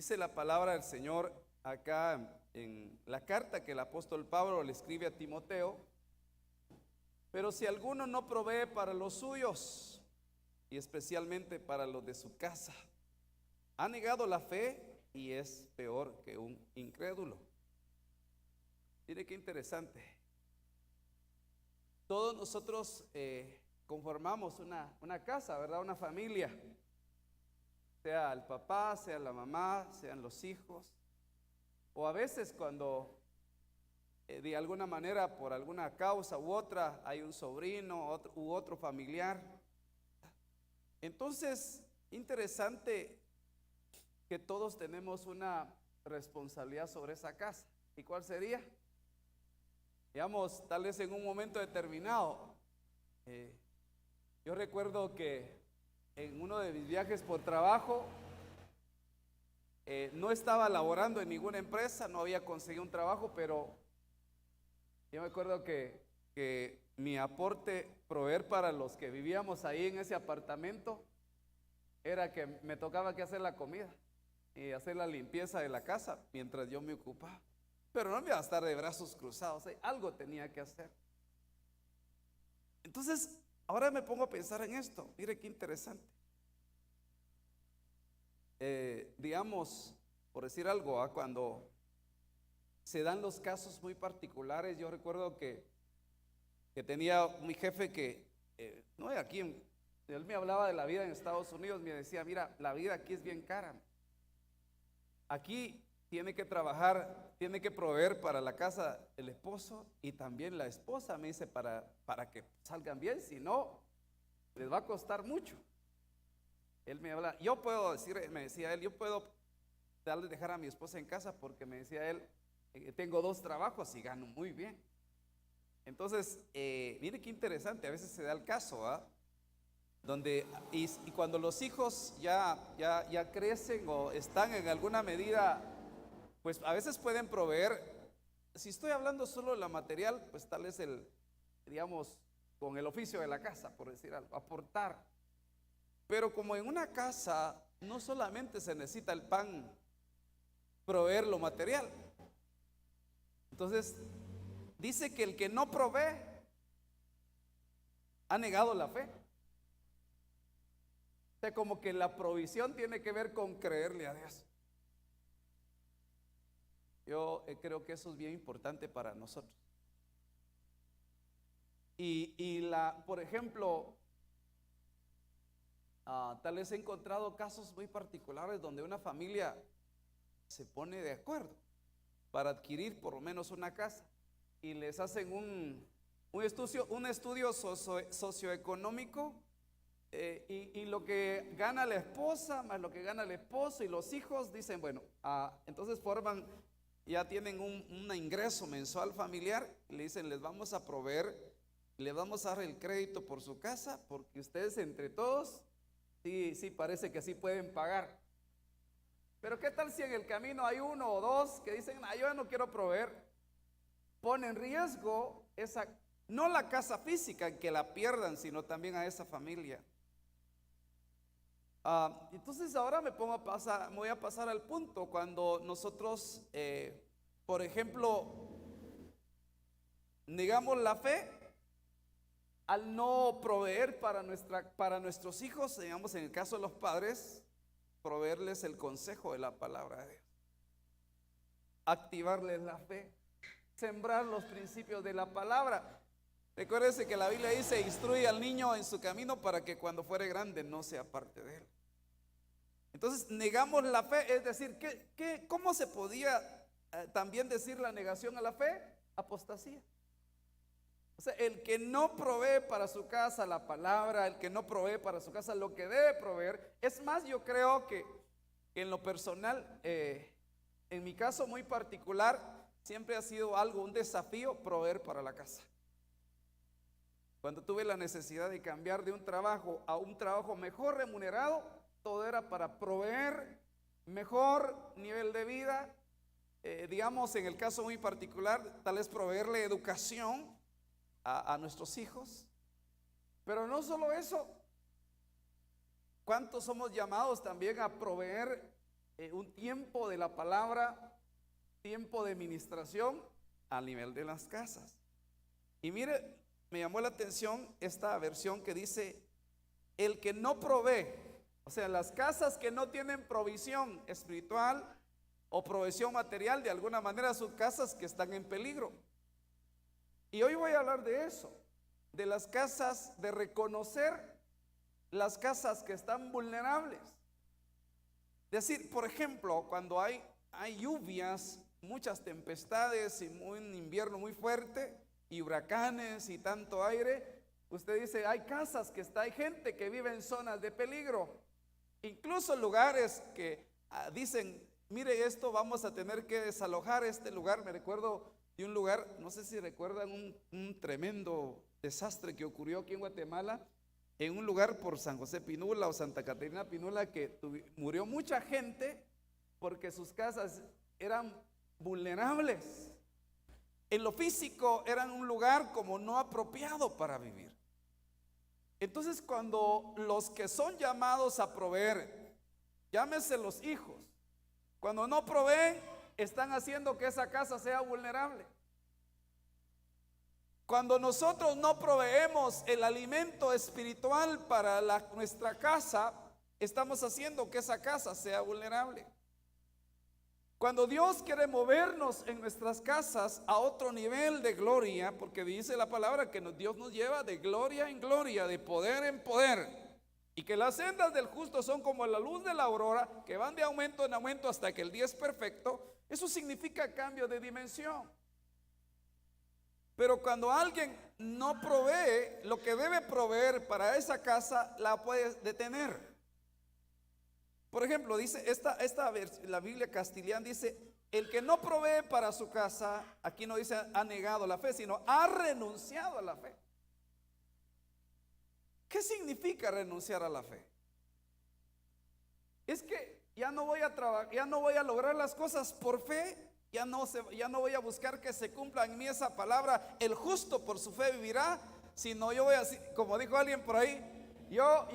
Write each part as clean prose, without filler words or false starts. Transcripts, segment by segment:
Dice la palabra del Señor acá en la carta que el apóstol Pablo le escribe a Timoteo. Pero si alguno no provee para los suyos, y especialmente para los de su casa, ha negado la fe y es peor que un incrédulo. Mire qué interesante. Todos nosotros conformamos una casa, ¿verdad? Una familia. Sea el papá, sea la mamá, sean los hijos. O a veces cuando de alguna manera, por alguna causa u otra, hay un sobrino u otro familiar. Entonces, interesante que todos tenemos una responsabilidad sobre esa casa. ¿Y cuál sería? Digamos, tal vez en un momento determinado. Yo recuerdo que en uno de mis viajes por trabajo, no estaba laborando en ninguna empresa, no había conseguido un trabajo, pero yo me acuerdo que mi aporte, proveer para los que vivíamos ahí en ese apartamento, era que me tocaba que hacer la comida y hacer la limpieza de la casa mientras yo me ocupaba. Pero no me iba a estar de brazos cruzados, algo tenía que hacer. Entonces, ahora me pongo a pensar en esto. Mire qué interesante. Digamos, por decir algo, cuando se dan los casos muy particulares, yo recuerdo que tenía mi jefe que, no aquí, él me hablaba de la vida en Estados Unidos, me decía, mira, la vida aquí es bien cara. Aquí tiene que trabajar, tiene que proveer para la casa el esposo y también la esposa, me dice, para que salgan bien, si no, les va a costar mucho. Él me habla, yo puedo decir, me decía él, yo puedo dejar a mi esposa en casa porque me decía él, tengo 2 trabajos y gano muy bien. Entonces, mire qué interesante, a veces se da el caso, donde, y cuando los hijos ya crecen o están en alguna medida, pues a veces pueden proveer. Si estoy hablando solo de la material, pues tal vez digamos, con el oficio de la casa, por decir algo, aportar. Pero como en una casa no solamente se necesita el pan, proveer lo material. Entonces, dice que el que no provee ha negado la fe. O sea, como que la provisión tiene que ver con creerle a Dios. Yo creo que eso es bien importante para nosotros. Por ejemplo, tal vez he encontrado casos muy particulares donde una familia se pone de acuerdo para adquirir por lo menos una casa y les hacen un estudio socioeconómico, y lo que gana la esposa más lo que gana el esposo y los hijos, dicen, bueno, entonces ya tienen un ingreso mensual familiar, y le dicen, les vamos a proveer, les vamos a dar el crédito por su casa, porque ustedes entre todos, sí parece que sí pueden pagar. Pero ¿qué tal si en el camino hay 1 o 2 que dicen, yo ya no quiero proveer? Pone en riesgo no la casa física, que la pierdan, sino también a esa familia. Entonces ahora me voy a pasar al punto cuando nosotros, por ejemplo, negamos la fe al no proveer para nuestros hijos, digamos en el caso de los padres, proveerles el consejo de la palabra de Dios, activarles la fe, sembrar los principios de la palabra. Recuérdese que la Biblia dice, instruye al niño en su camino para que cuando fuere grande no se aparte de él. Entonces negamos la fe, es decir, ¿cómo se podía también decir la negación a la fe? Apostasía. O sea, el que no provee para su casa la palabra, el que no provee para su casa lo que debe proveer. Es más, yo creo que en lo personal, en mi caso muy particular, siempre ha sido un desafío proveer para la casa. Cuando tuve la necesidad de cambiar de un trabajo a un trabajo mejor remunerado, todo era para proveer mejor nivel de vida, digamos en el caso muy particular, tal vez proveerle educación a nuestros hijos. Pero no solo eso, ¿cuántos somos llamados también a proveer un tiempo de la palabra, tiempo de ministración a nivel de las casas. Y mire, me llamó la atención esta versión que dice, el que no provee, o sea, las casas que no tienen provisión espiritual o provisión material, de alguna manera son casas que están en peligro. Y hoy voy a hablar de eso, de las casas, de reconocer las casas que están vulnerables. Es decir, por ejemplo, cuando hay lluvias, muchas tempestades y un invierno muy fuerte y huracanes y tanto aire, usted dice, hay casas que hay gente que vive en zonas de peligro, incluso lugares que dicen, mire esto, vamos a tener que desalojar este lugar. Me recuerdo de un lugar, no sé si recuerdan un tremendo desastre que ocurrió aquí en Guatemala, en un lugar por San José Pinula o Santa Catarina Pinula, que murió mucha gente porque sus casas eran vulnerables. En lo físico eran un lugar como no apropiado para vivir. Entonces, cuando los que son llamados a proveer, llámese los hijos, cuando no proveen, están haciendo que esa casa sea vulnerable. Cuando nosotros no proveemos el alimento espiritual para nuestra casa, estamos haciendo que esa casa sea vulnerable. Cuando Dios quiere movernos en nuestras casas a otro nivel de gloria, porque dice la palabra que Dios nos lleva de gloria en gloria, de poder en poder, y que las sendas del justo son como la luz de la aurora, que van de aumento en aumento hasta que el día es perfecto, eso significa cambio de dimensión. Pero cuando alguien no provee lo que debe proveer para esa casa, la puede detener. Por ejemplo, dice la Biblia Castellana dice, el que no provee para su casa, aquí no dice ha negado la fe, sino ha renunciado a la fe. ¿Qué significa renunciar a la fe? Es que ya no voy a trabajar, ya no voy a lograr las cosas por fe. Ya no voy a buscar que se cumpla en mí esa palabra, el justo por su fe vivirá, sino yo voy a, como dijo alguien por ahí, yo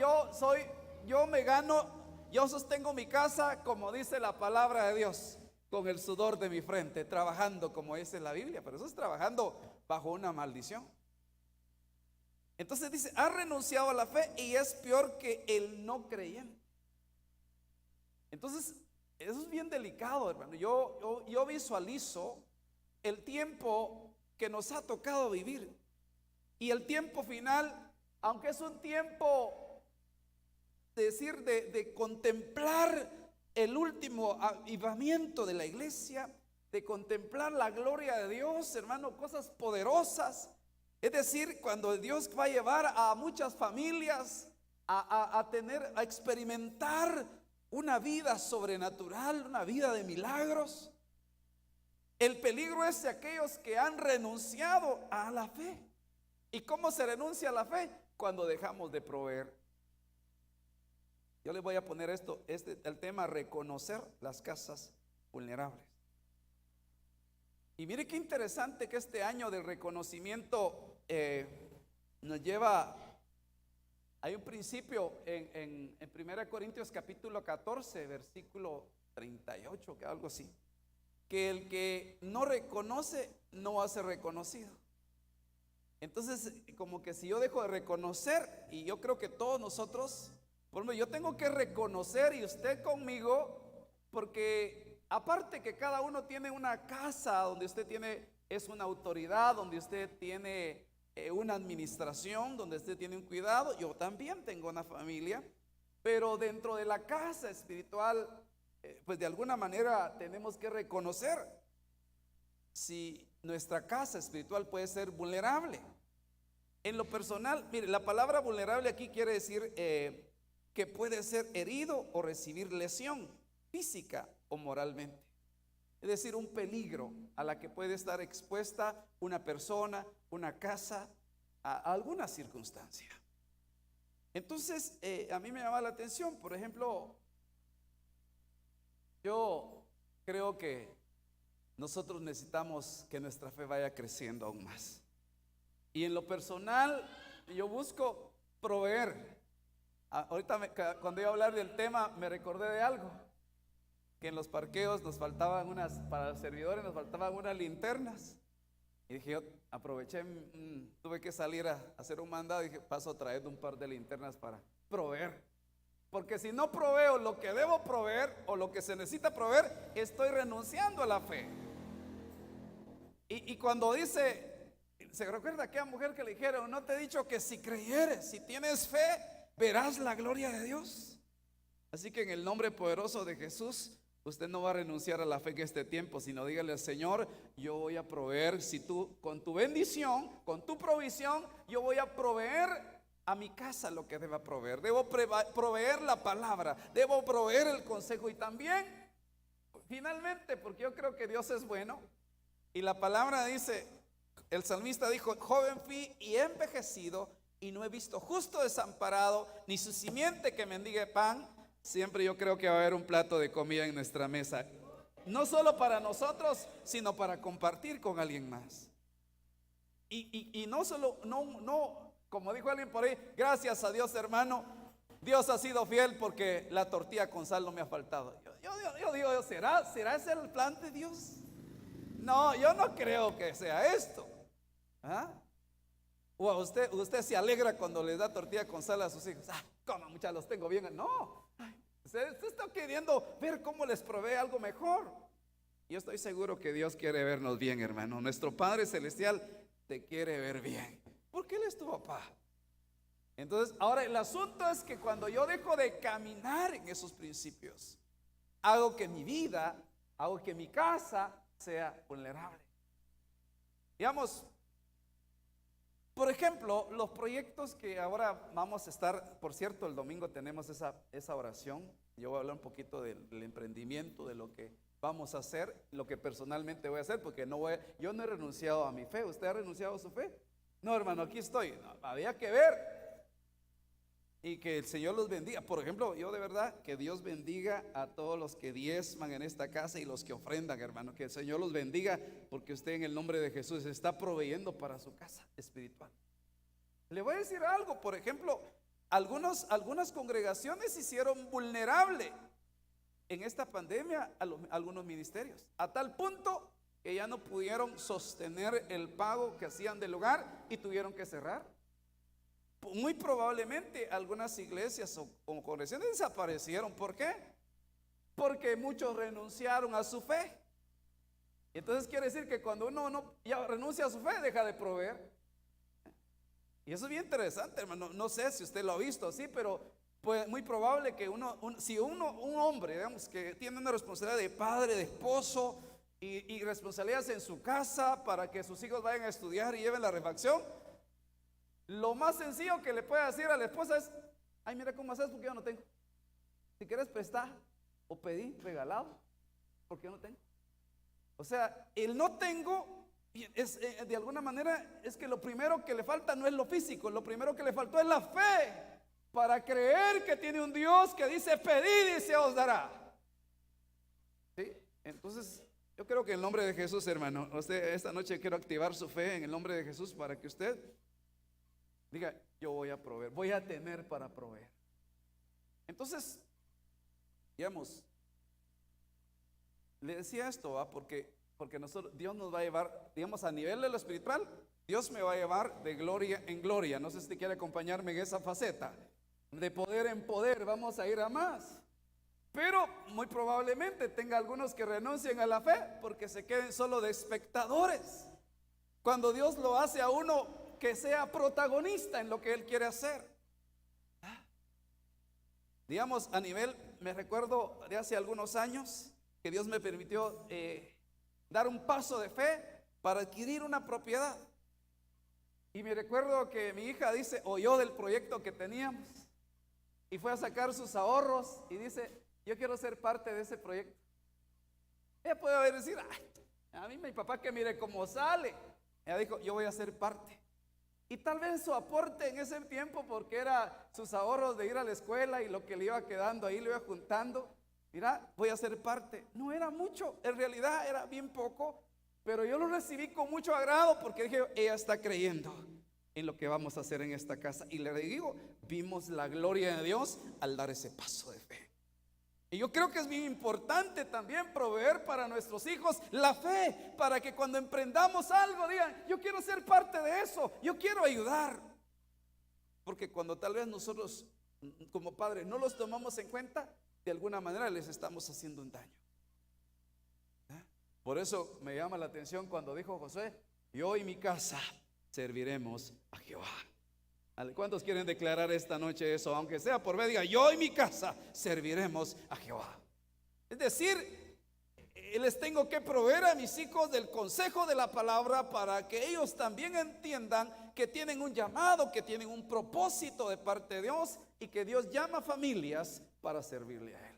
sostengo mi casa, como dice la palabra de Dios, con el sudor de mi frente, trabajando como dice la Biblia, pero eso es trabajando bajo una maldición. Entonces dice, ha renunciado a la fe y es peor que el no creyente. Entonces, eso es bien delicado, hermano. Yo visualizo el tiempo que nos ha tocado vivir y el tiempo final, aunque es un tiempo de contemplar el último avivamiento de la iglesia, de contemplar la gloria de Dios, hermano, cosas poderosas. Es decir, cuando Dios va a llevar a muchas familias a experimentar una vida sobrenatural, una vida de milagros. El peligro es de aquellos que han renunciado a la fe. ¿Y cómo se renuncia a la fe? Cuando dejamos de proveer. Yo les voy a poner el tema reconocer las casas vulnerables. Y mire qué interesante que este año del reconocimiento nos lleva. Hay un principio en 1 Corintios capítulo 14, versículo 38, que algo así, que el que no reconoce no va a ser reconocido. Entonces, como que si yo dejo de reconocer, y yo creo que todos nosotros, por ejemplo, yo tengo que reconocer y usted conmigo, porque aparte que cada uno tiene una casa donde usted es una autoridad, donde usted tiene una administración, donde usted tiene un cuidado, yo también tengo una familia, pero dentro de la casa espiritual, pues de alguna manera tenemos que reconocer si nuestra casa espiritual puede ser vulnerable. En lo personal, mire, la palabra vulnerable aquí quiere decir que puede ser herido o recibir lesión física o moralmente. Es decir, un peligro a la que puede estar expuesta una persona, una casa, a alguna circunstancia. Entonces, a mí me llama la atención, por ejemplo, yo creo que nosotros necesitamos que nuestra fe vaya creciendo aún más. Y en lo personal, yo busco proveer. Ahorita cuando iba a hablar del tema, me recordé de algo. que en los parqueos nos faltaban para los servidores nos faltaban unas linternas. Y dije, yo aproveché, tuve que salir a hacer un mandado y dije, paso a traer un par de linternas para proveer. Porque si no proveo lo que debo proveer o lo que se necesita proveer, estoy renunciando a la fe. Y cuando dice, ¿se recuerda aquella mujer que le dijeron, no te he dicho que si creyeres, si tienes fe, verás la gloria de Dios? Así que en el nombre poderoso de Jesús, usted no va a renunciar a la fe en este tiempo, sino dígale al Señor, yo voy a proveer, si tú con tu bendición, con tu provisión, yo voy a proveer a mi casa lo que deba proveer. Debo proveer la palabra, debo proveer el consejo y también, finalmente, porque yo creo que Dios es bueno. Y la palabra dice, el salmista dijo, joven fui y he envejecido y no he visto justo desamparado, ni su simiente que mendigue pan. Siempre yo creo que va a haber un plato de comida en nuestra mesa, no solo para nosotros, sino para compartir con alguien más. Y no solo, no, como dijo alguien por ahí, gracias a Dios, hermano, Dios ha sido fiel porque la tortilla con sal no me ha faltado. Yo digo, ¿será ese el plan de Dios? No, yo no creo que sea esto. ¿Ah? O usted se alegra cuando le da tortilla con sal a sus hijos. Como muchas los tengo bien. No, usted está queriendo ver cómo les provee algo mejor. Yo estoy seguro que Dios quiere vernos bien, hermano. Nuestro Padre Celestial te quiere ver bien, porque Él es tu papá. Entonces, ahora el asunto es que cuando yo dejo de caminar en esos principios, hago que mi vida, hago que mi casa sea vulnerable. Digamos, por ejemplo, los proyectos que ahora vamos a estar, por cierto, el domingo tenemos esa oración. Yo voy a hablar un poquito del emprendimiento, de lo que vamos a hacer, lo que personalmente voy a hacer, porque yo no he renunciado a mi fe. ¿Usted ha renunciado a su fe? No, hermano, aquí estoy. No, había que ver. Y que el Señor los bendiga. Por ejemplo, yo de verdad, que Dios bendiga a todos los que diezman en esta casa y los que ofrendan, hermano. Que el Señor los bendiga, porque usted en el nombre de Jesús está proveyendo para su casa espiritual. Le voy a decir algo. Por ejemplo, algunas congregaciones se hicieron vulnerable en esta pandemia a algunos ministerios, a tal punto que ya no pudieron sostener el pago que hacían del hogar y tuvieron que cerrar. Muy probablemente algunas iglesias o congregaciones desaparecieron. ¿Por qué? Porque muchos renunciaron a su fe. Entonces quiere decir que cuando uno ya renuncia a su fe, deja de proveer. Y eso es bien interesante, hermano. No sé si usted lo ha visto así, pero pues muy probable que un hombre, digamos, que tiene una responsabilidad de padre, de esposo y responsabilidades en su casa para que sus hijos vayan a estudiar y lleven la refacción. Lo más sencillo que le puede decir a la esposa es, ay, mira cómo haces porque yo no tengo. Si quieres prestar o pedir regalado, porque yo no tengo. O sea, el no tengo es, de alguna manera es que lo primero que le falta no es lo físico, lo primero que le faltó es la fe para creer que tiene un Dios que dice pedid y se os dará. ¿Sí? Entonces, yo creo que en el nombre de Jesús, hermano, esta noche quiero activar su fe en el nombre de Jesús para que usted diga, yo voy a proveer, voy a tener para proveer. Entonces, digamos, le decía esto, porque Dios nos va a llevar, digamos, a nivel de lo espiritual, Dios me va a llevar de gloria en gloria. No sé si usted quiere acompañarme en esa faceta, de poder en poder, vamos a ir a más. Pero muy probablemente tenga algunos que renuncien a la fe porque se queden solo de espectadores, cuando Dios lo hace a uno que sea protagonista en lo que Él quiere hacer. Digamos, a nivel, me recuerdo de hace algunos años que Dios me permitió dar un paso de fe para adquirir una propiedad. Y me recuerdo que mi hija oyó del proyecto que teníamos y fue a sacar sus ahorros y dice, yo quiero ser parte de ese proyecto. Ella puede haber decir, ay, a mí mi papá que mire cómo sale. Ella dijo, yo voy a ser parte. Y tal vez su aporte en ese tiempo, porque era sus ahorros de ir a la escuela y lo que le iba quedando ahí, lo iba juntando. Mira, voy a ser parte. No era mucho, en realidad era bien poco, pero yo lo recibí con mucho agrado porque dije, ella está creyendo en lo que vamos a hacer en esta casa. Y le digo, vimos la gloria de Dios al dar ese paso de fe. Y yo creo que es bien importante también proveer para nuestros hijos la fe, para que cuando emprendamos algo digan, yo quiero ser parte de eso, yo quiero ayudar. Porque cuando tal vez nosotros como padres no los tomamos en cuenta, de alguna manera les estamos haciendo un daño. Por eso me llama la atención cuando dijo Josué, yo y mi casa serviremos a Jehová. ¿Cuántos quieren declarar esta noche eso? Aunque sea por vez, diga, yo y mi casa serviremos a Jehová. Es decir, les tengo que proveer a mis hijos del consejo de la palabra para que ellos también entiendan que tienen un llamado, que tienen un propósito de parte de Dios y que Dios llama familias para servirle a Él.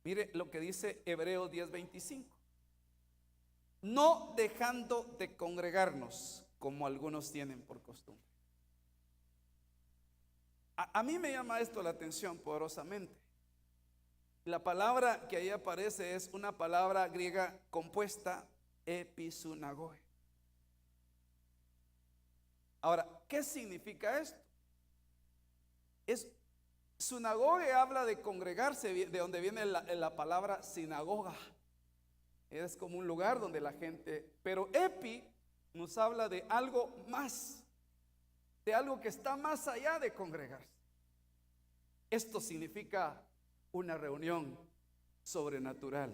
Mire lo que dice Hebreos 10:25. No dejando de congregarnos como algunos tienen por costumbre. A mí me llama esto la atención poderosamente. La palabra que ahí aparece es una palabra griega compuesta, episunagoge. Ahora, ¿qué significa esto? Sunagoge habla de congregarse, de donde viene la palabra sinagoga. Es como un lugar donde la gente, pero epi nos habla de algo más, de algo que está más allá de congregarse. Esto significa una reunión sobrenatural.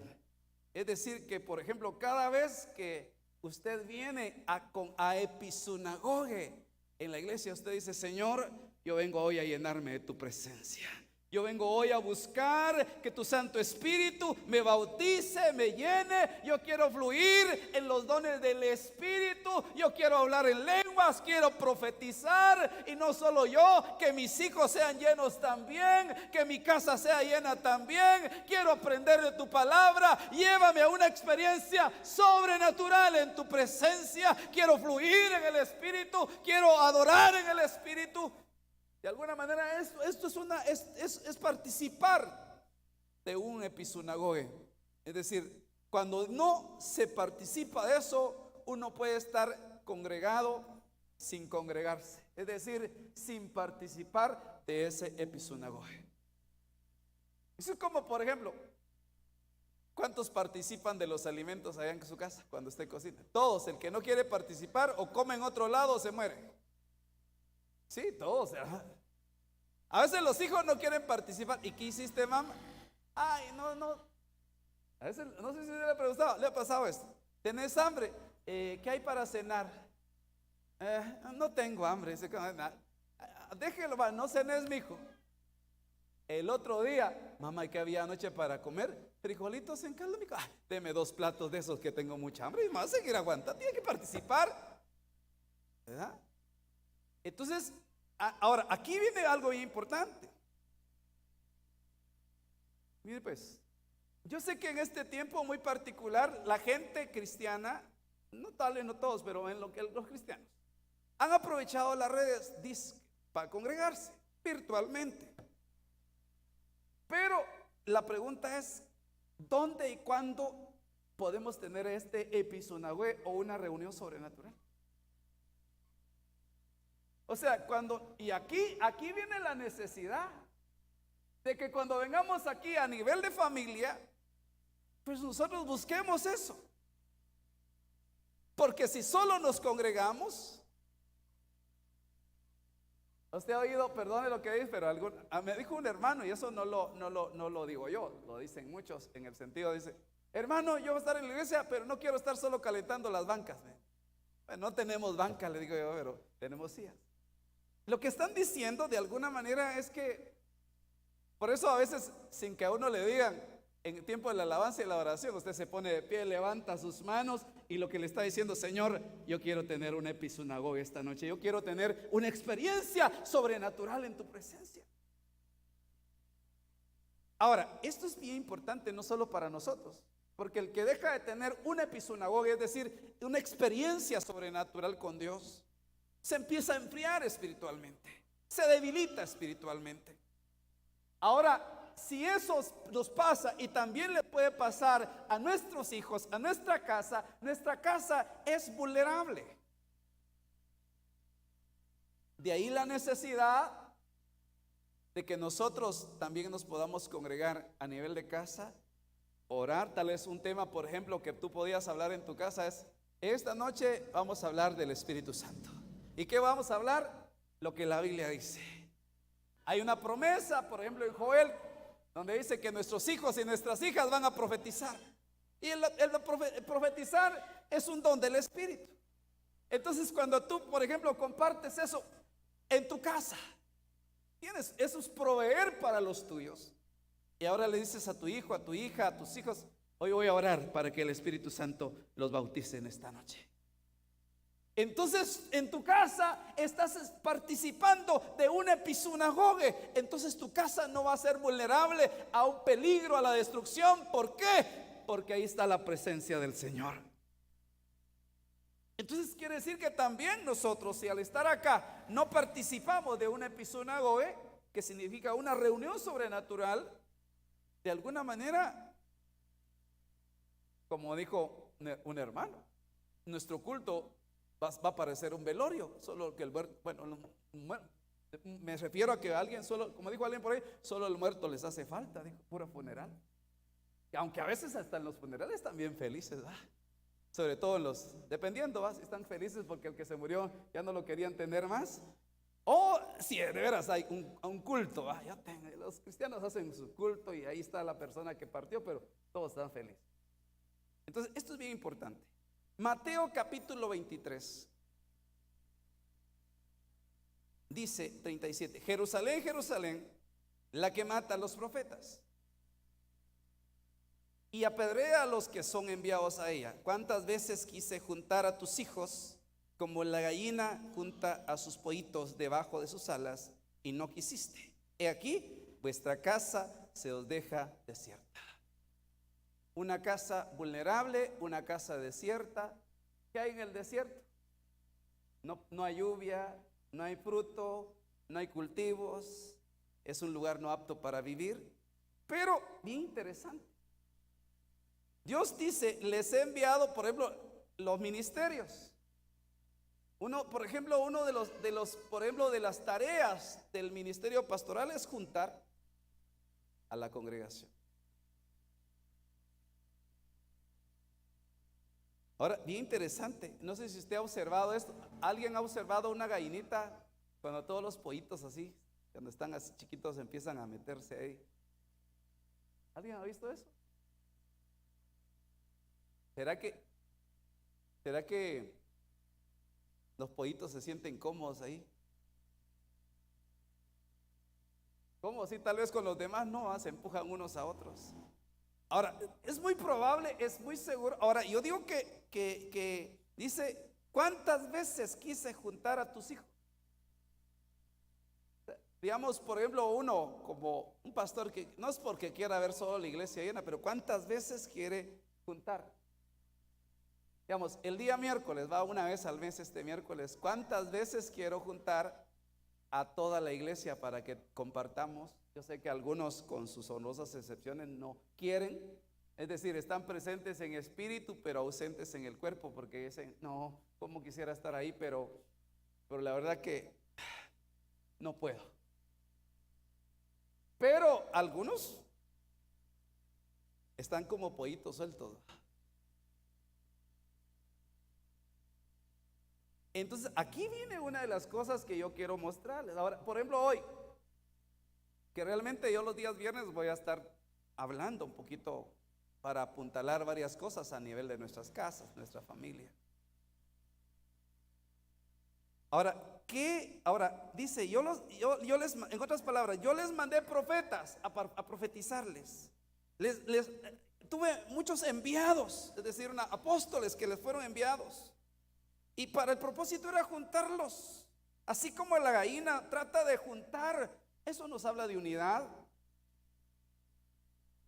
Es decir, que por ejemplo, cada vez que usted viene a episunagoge en la iglesia, usted dice, Señor, yo vengo hoy a llenarme de tu presencia. Yo vengo hoy a buscar que tu Santo Espíritu me bautice, me llene. Yo quiero fluir en los dones del Espíritu. Yo quiero hablar en lenguas, quiero profetizar. Y no solo yo, que mis hijos sean llenos también, que mi casa sea llena también. Quiero aprender de tu palabra. Llévame a una experiencia sobrenatural en tu presencia. Quiero fluir en el Espíritu. Quiero adorar en el Espíritu. De alguna manera esto es participar de un episunagoge. Es decir, cuando no se participa de eso, uno puede estar congregado sin congregarse. Es decir, sin participar de ese episunagoge. Eso es como, por ejemplo, ¿cuántos participan de los alimentos allá en su casa cuando usted cocina? Todos. El que no quiere participar o come en otro lado o se muere. Sí, todos. A veces los hijos no quieren participar. ¿Y qué hiciste, mamá? Ay, no. A veces, no sé si le ha pasado esto. ¿Tenés hambre? ¿Qué hay para cenar? No tengo hambre. Déjelo, no cenes, mijo. El otro día, mamá, ¿qué había anoche para comer? Frijolitos en caldo, mijo. Deme 2 platos de esos que tengo mucha hambre. Y me va a seguir aguantando. Tiene que participar, ¿verdad? Entonces, ahora, aquí viene algo bien importante. Mire pues, yo sé que en este tiempo muy particular, la gente cristiana, no todos, pero en lo que los cristianos, han aprovechado las redes para congregarse virtualmente. Pero la pregunta es, ¿dónde y cuándo podemos tener este episunagoge o una reunión sobrenatural? O sea, aquí viene la necesidad de que cuando vengamos aquí a nivel de familia, pues nosotros busquemos eso. Porque si solo nos congregamos, usted ha oído, perdone lo que dice, pero me dijo un hermano, y eso no lo digo yo, lo dicen muchos, en el sentido, dice, hermano, yo voy a estar en la iglesia, pero no quiero estar solo calentando las bancas. Bueno, no tenemos banca, le digo yo, pero tenemos sillas. Lo que están diciendo de alguna manera es que, por eso a veces sin que a uno le digan, en el tiempo de la alabanza y la oración, usted se pone de pie, levanta sus manos y lo que le está diciendo, Señor, yo quiero tener un episunagoge esta noche, yo quiero tener una experiencia sobrenatural en tu presencia. Ahora, esto es bien importante no solo para nosotros, porque el que deja de tener un episunagoge, es decir, una experiencia sobrenatural con Dios, se empieza a enfriar espiritualmente, se debilita espiritualmente. Ahora, si eso nos pasa y también le puede pasar a nuestros hijos, a nuestra casa es vulnerable. De ahí la necesidad de que nosotros también nos podamos congregar a nivel de casa, orar. Tal vez un tema, por ejemplo, que tú podías hablar en tu casa es: esta noche vamos a hablar del Espíritu Santo. ¿Y qué vamos a hablar? Lo que la Biblia dice. Hay una promesa, por ejemplo, en Joel, donde dice que nuestros hijos y nuestras hijas van a profetizar. Y el profetizar es un don del Espíritu. Entonces, cuando tú, por ejemplo, compartes eso en tu casa, eso es proveer para los tuyos. Y ahora le dices a tu hijo, a tu hija, a tus hijos: hoy voy a orar para que el Espíritu Santo los bautice en esta noche. Entonces, en tu casa estás participando de una episinagoge. Entonces tu casa no va a ser vulnerable a un peligro, a la destrucción. ¿Por qué? Porque ahí está la presencia del Señor. Entonces quiere decir que también nosotros, si al estar acá no participamos de una episinagoge, que significa una reunión sobrenatural, de alguna manera, como dijo un hermano, nuestro culto va a parecer un velorio, solo que me refiero a que alguien solo, como dijo alguien por ahí, solo el muerto les hace falta, dijo, puro funeral. Aunque a veces hasta en los funerales están bien felices, ¿va? Sobre todo dependiendo, ¿va? Si están felices porque el que se murió ya no lo querían tener más, o si de veras hay un culto, ¿va? Los cristianos hacen su culto y ahí está la persona que partió, pero todos están felices. Entonces esto es bien importante. Mateo capítulo 23 dice 37: Jerusalén, Jerusalén, la que mata a los profetas y apedrea a los que son enviados a ella. ¿Cuántas veces quise juntar a tus hijos como la gallina junta a sus pollitos debajo de sus alas, y no quisiste? He aquí, vuestra casa se os deja desierta. Una casa vulnerable, una casa desierta. ¿Qué hay en el desierto? No hay lluvia, no hay fruto, no hay cultivos. Es un lugar no apto para vivir. Pero bien interesante, Dios dice: les he enviado, por ejemplo, los ministerios. Por ejemplo, uno de las tareas del ministerio pastoral es juntar a la congregación. Ahora, bien interesante, no sé si usted ha observado esto. ¿Alguien ha observado una gallinita cuando todos los pollitos así, cuando están así chiquitos, empiezan a meterse ahí? ¿Alguien ha visto eso? ¿Será que los pollitos se sienten cómodos ahí? ¿Cómo? Sí, tal vez con los demás no, se empujan unos a otros. Ahora, es muy probable, es muy seguro. Ahora, yo digo que dice: ¿cuántas veces quise juntar a tus hijos? Digamos, por ejemplo, uno como un pastor que no es porque quiera ver solo la iglesia llena, pero ¿cuántas veces quiere juntar? Digamos, el día miércoles, va una vez al mes este miércoles. ¿Cuántas veces quiero juntar a toda la iglesia para que compartamos? Yo sé que algunos, con sus honrosas excepciones, no quieren. Es decir, están presentes en espíritu, pero ausentes en el cuerpo, porque dicen: no, como quisiera estar ahí, pero la verdad que no puedo. Pero algunos están como pollitos sueltos. Entonces, aquí viene una de las cosas que yo quiero mostrarles. Ahora, por ejemplo, hoy, que realmente yo los días viernes voy a estar hablando un poquito para apuntalar varias cosas a nivel de nuestras casas, nuestra familia. Ahora, ¿qué? Ahora dice, en otras palabras, yo les mandé profetas a profetizarles. Tuve muchos enviados, es decir, apóstoles que les fueron enviados. Y para el propósito era juntarlos. Así como la gallina trata de juntar, eso nos habla de unidad.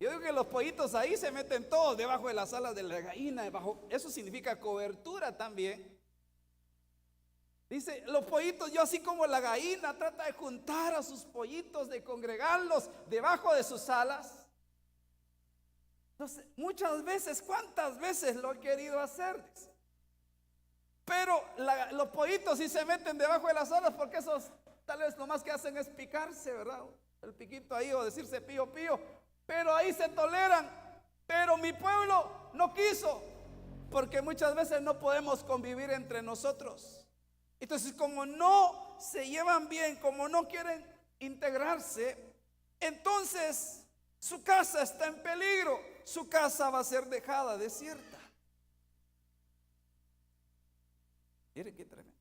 Yo digo que los pollitos ahí se meten todos debajo de las alas de la gallina, eso significa cobertura también. Dice, los pollitos, yo así como la gallina trata de juntar a sus pollitos, de congregarlos debajo de sus alas. Entonces, muchas veces, ¿cuántas veces lo he querido hacer? Pero los pollitos sí se meten debajo de las alas, porque esos tal vez lo más que hacen es picarse, ¿verdad? el piquito ahí o decirse pío pío, pero ahí se toleran. Pero mi pueblo no quiso, porque muchas veces no podemos convivir entre nosotros. Entonces, como no se llevan bien, como no quieren integrarse, entonces su casa está en peligro, su casa va a ser dejada desierta. Miren qué tremendo.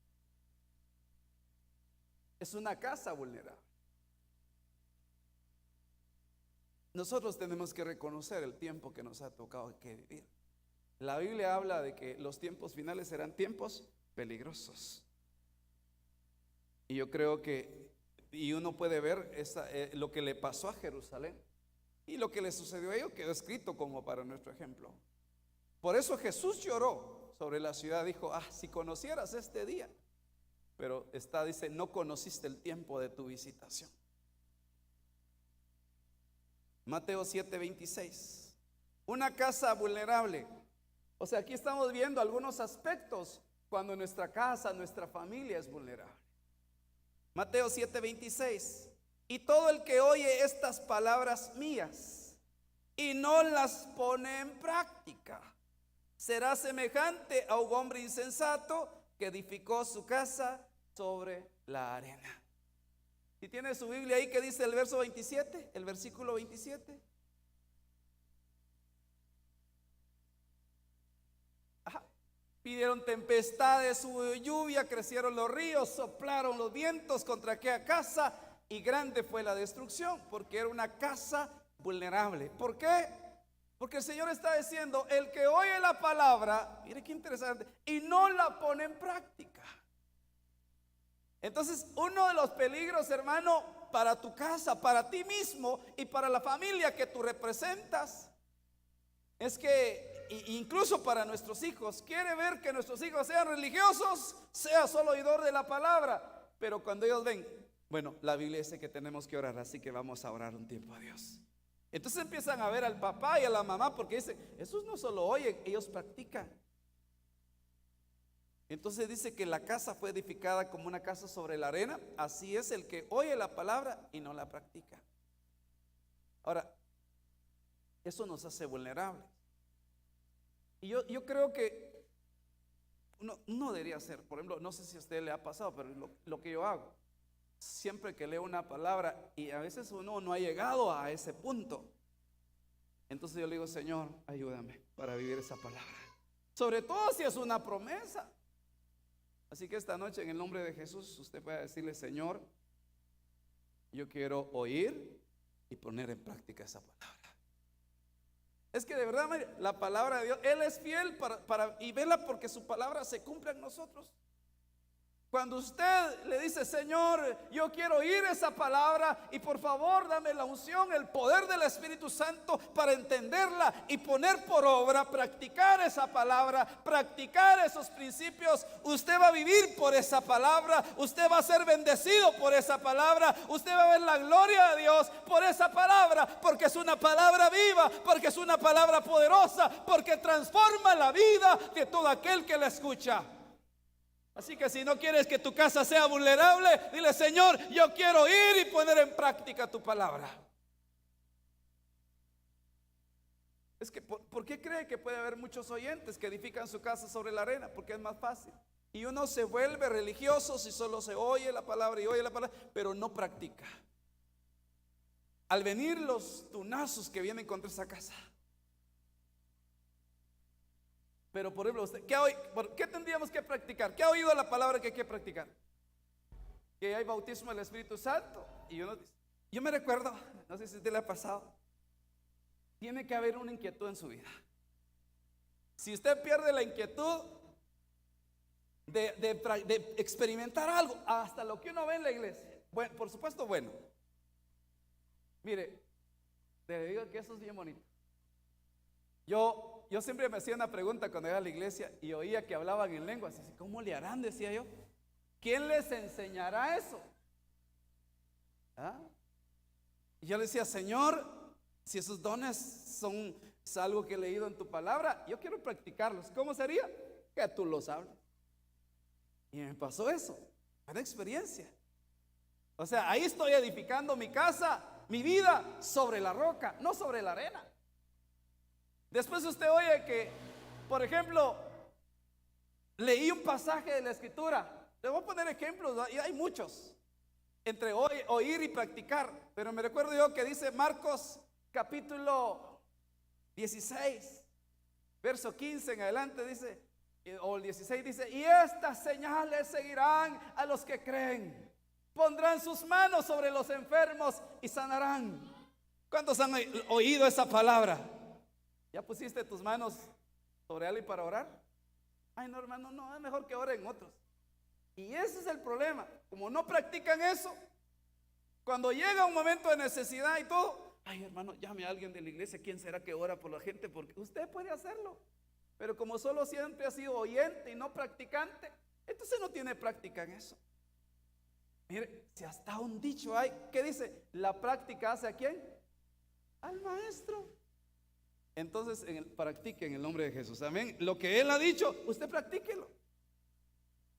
Es una casa vulnerable. Nosotros tenemos que reconocer el tiempo que nos ha tocado que vivir. La Biblia habla de que los tiempos finales serán tiempos peligrosos. Y yo creo que, y uno puede ver lo que le pasó a Jerusalén y lo que le sucedió a ellos quedó escrito como para nuestro ejemplo. Por eso Jesús lloró sobre la ciudad, dijo, si conocieras este día. Pero dice, no conociste el tiempo de tu visitación. Mateo 7:26. Una casa vulnerable. O sea, aquí estamos viendo algunos aspectos cuando nuestra casa, nuestra familia es vulnerable. Mateo 7:26. Y todo el que oye estas palabras mías y no las pone en práctica, será semejante a un hombre insensato que edificó su casa sobre la arena. ¿Y tiene su Biblia ahí que dice el verso 27? El versículo 27. Pidieron tempestades, hubo lluvia, crecieron los ríos, soplaron los vientos contra aquella casa y grande fue la destrucción, porque era una casa vulnerable. ¿Por qué? Porque el Señor está diciendo, el que oye la palabra, mire qué interesante, y no la pone en práctica. Entonces, uno de los peligros, hermano, para tu casa, para ti mismo y para la familia que tú representas, es que, incluso para nuestros hijos, quiere ver que nuestros hijos sean religiosos, sea solo oidor de la palabra, pero cuando ellos ven, bueno, la Biblia dice que tenemos que orar, así que vamos a orar un tiempo a Dios. Entonces empiezan a ver al papá y a la mamá, porque dicen, esos no solo oyen, ellos practican. Entonces dice que la casa fue edificada como una casa sobre la arena. Así es el que oye la palabra y no la practica. Ahora, eso nos hace vulnerables. Y yo creo que uno debería hacer, por ejemplo, no sé si a usted le ha pasado, pero lo que yo hago, siempre que leo una palabra y a veces uno no ha llegado a ese punto, entonces yo le digo, Señor, ayúdame para vivir esa palabra. Sobre todo si es una promesa. Así que esta noche, en el nombre de Jesús, usted puede decirle, Señor, yo quiero oír y poner en práctica esa palabra. Es que de verdad, la palabra de Dios, Él es fiel y vela porque su palabra se cumpla en nosotros. Cuando usted le dice, Señor, yo quiero oír esa palabra y por favor dame la unción, el poder del Espíritu Santo para entenderla y poner por obra, practicar esa palabra, practicar esos principios, usted va a vivir por esa palabra, usted va a ser bendecido por esa palabra, usted va a ver la gloria de Dios por esa palabra, porque es una palabra viva, porque es una palabra poderosa, porque transforma la vida de todo aquel que la escucha. Así que si no quieres que tu casa sea vulnerable, dile, Señor, yo quiero ir y poner en práctica tu palabra. Es que, ¿por qué cree que puede haber muchos oyentes que edifican su casa sobre la arena? Porque es más fácil. Y uno se vuelve religioso si solo se oye la palabra y oye la palabra, pero no practica. Al venir los tunazos que vienen contra esa casa. Pero por ejemplo, ¿qué tendríamos que practicar? ¿Qué ha oído la palabra que hay que practicar? Que hay bautismo del Espíritu Santo. Y yo me recuerdo, no sé si a usted le ha pasado, tiene que haber una inquietud en su vida. Si usted pierde la inquietud de experimentar algo, hasta lo que uno ve en la iglesia, bueno, por supuesto, bueno. Mire, le digo que eso es bien bonito. Yo siempre me hacía una pregunta cuando iba a la iglesia y oía que hablaban en lenguas. Y ¿cómo le harán? Decía yo. ¿Quién les enseñará eso? Y yo le decía, Señor, si esos dones es algo que he leído en tu palabra, yo quiero practicarlos. ¿Cómo sería? Que tú los hables. Y me pasó eso, una experiencia. O sea, ahí estoy edificando mi casa, mi vida sobre la roca, no sobre la arena. Después usted oye que, por ejemplo, leí un pasaje de la Escritura. Le voy a poner ejemplos, y hay muchos, entre oír y practicar. Pero me recuerdo yo que dice Marcos capítulo 16, verso 15 en adelante, dice, o el 16 dice: y estas señales seguirán a los que creen. Pondrán sus manos sobre los enfermos y sanarán. ¿Cuántos han oído esa palabra? ¿Ya pusiste tus manos sobre alguien para orar? Ay, no, hermano, no, es mejor que oren otros. Y ese es el problema. Como no practican eso, cuando llega un momento de necesidad y todo, ay, hermano, llame a alguien de la iglesia. ¿Quién será que ora por la gente? Porque usted puede hacerlo, pero como solo siempre ha sido oyente y no practicante, entonces no tiene práctica en eso. Mire, si hasta un dicho hay que dice: la práctica hace ¿a quién? Al maestro. Entonces practique en el nombre de Jesús, amén. Lo que Él ha dicho, usted practíquelo.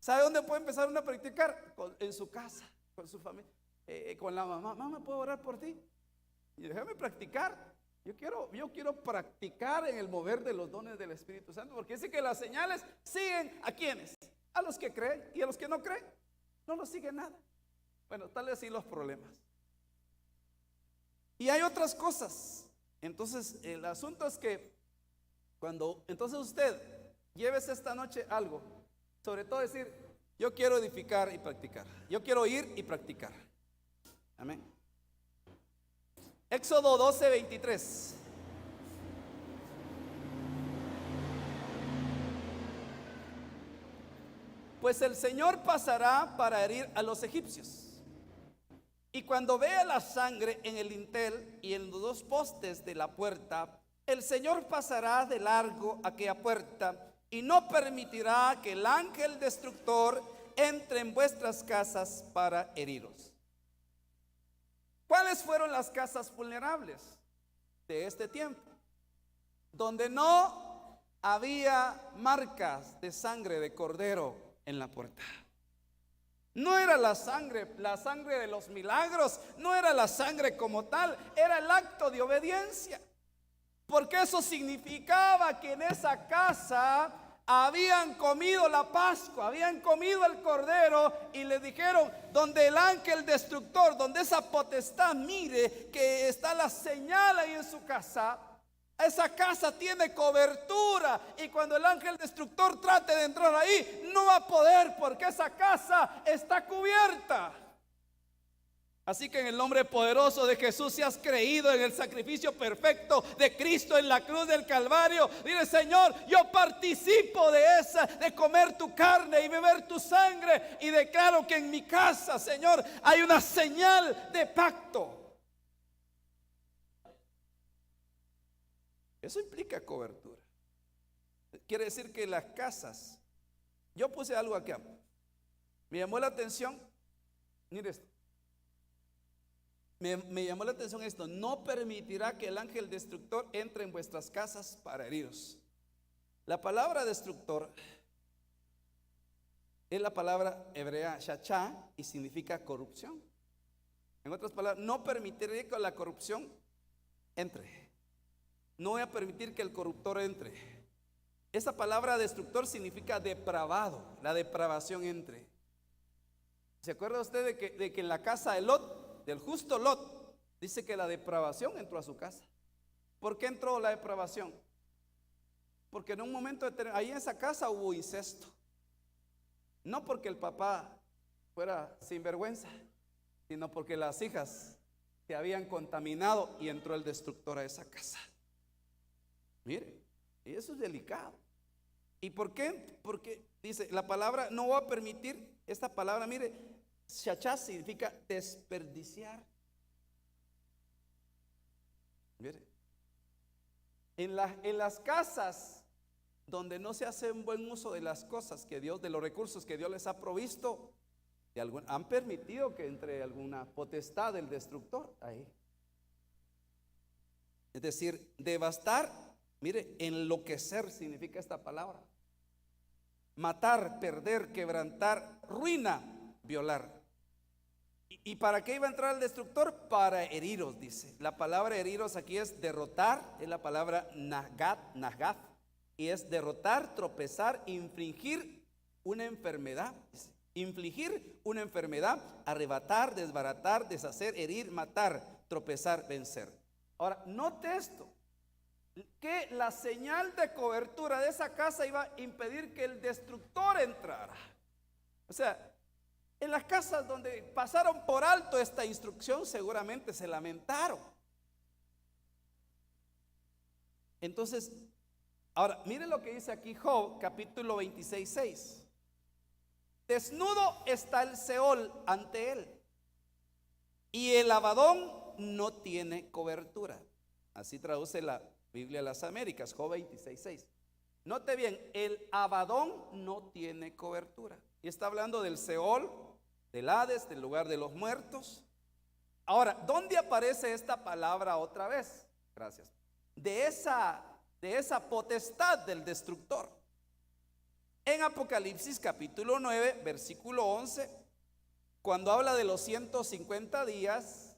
¿Sabe dónde puede empezar uno a practicar? En su casa, con su familia, con la mamá. Mamá, ¿puedo orar por ti? Y déjame practicar. Yo quiero practicar en el mover de los dones del Espíritu Santo, porque dice que las señales siguen ¿a quiénes? A los que creen, y a los que no creen no los sigue nada. Bueno, tal vez sí los problemas. Y hay otras cosas. Entonces el asunto es que entonces usted llévese esta noche algo, sobre todo decir: yo quiero edificar y practicar, yo quiero ir y practicar. Amén. Éxodo 12:23. Pues el Señor pasará para herir a los egipcios, y cuando vea la sangre en el dintel y en los dos postes de la puerta, el Señor pasará de largo aquella puerta y no permitirá que el ángel destructor entre en vuestras casas para heriros. ¿Cuáles fueron las casas vulnerables de este tiempo? Donde no había marcas de sangre de cordero en la puerta. No era la sangre de los milagros, no era la sangre como tal, era el acto de obediencia. Porque eso significaba que en esa casa habían comido la Pascua, habían comido el cordero, y le dijeron: donde el ángel destructor, donde esa potestad mire que está la señal ahí en su casa, esa casa tiene cobertura, y cuando el ángel destructor trate de entrar ahí, no va a poder, porque esa casa está cubierta. Así que en el nombre poderoso de Jesús, si has creído en el sacrificio perfecto de Cristo en la cruz del Calvario, dile: Señor, yo participo de comer tu carne y beber tu sangre, y declaro que en mi casa, Señor, hay una señal de pacto. Eso implica cobertura. Quiere decir que las casas, yo puse algo acá, me llamó la atención. Mire esto, me llamó la atención esto: no permitirá que el ángel destructor entre en vuestras casas para heriros. La palabra destructor es la palabra hebrea shachá, y significa corrupción. En otras palabras, no permitiré que la corrupción entre. No voy a permitir que el corruptor entre. Esa palabra destructor significa depravado, la depravación entre. ¿Se acuerda usted de que en la casa de Lot, del justo Lot, dice que la depravación entró a su casa? ¿Por qué entró la depravación? Porque en un momento ahí en esa casa hubo incesto. No porque el papá fuera sinvergüenza, sino porque las hijas se habían contaminado y entró el destructor a esa casa. Mire, y eso es delicado. ¿Y por qué? Porque dice la palabra: no voy a permitir. Esta palabra, mire, shachá significa desperdiciar. Mire, en las casas donde no se hace un buen uso de las cosas que Dios, de los recursos que Dios les ha provisto, han permitido que entre alguna potestad del destructor ahí. Es decir, devastar. Mire, enloquecer significa esta palabra. Matar, perder, quebrantar, ruina, violar. ¿Y para qué iba a entrar el destructor? Para heriros, dice. La palabra heriros aquí es derrotar, es la palabra nagat, y es derrotar, tropezar, infligir una enfermedad. Dice. Infligir una enfermedad, arrebatar, desbaratar, deshacer, herir, matar, tropezar, vencer. Ahora, note esto, que la señal de cobertura de esa casa iba a impedir que el destructor entrara. O sea, en las casas donde pasaron por alto esta instrucción, seguramente se lamentaron. Entonces, ahora, mire lo que dice aquí Job, capítulo 26:6. Desnudo está el Seol ante él, y el Abadón no tiene cobertura. Así traduce la Biblia de las Américas, Job 26:6. Note bien, el Abadón no tiene cobertura. Y está hablando del Seol, del Hades, del lugar de los muertos. Ahora, ¿dónde aparece esta palabra otra vez? Gracias. De esa potestad del destructor. En Apocalipsis capítulo 9, versículo 11, cuando habla de los 150 días,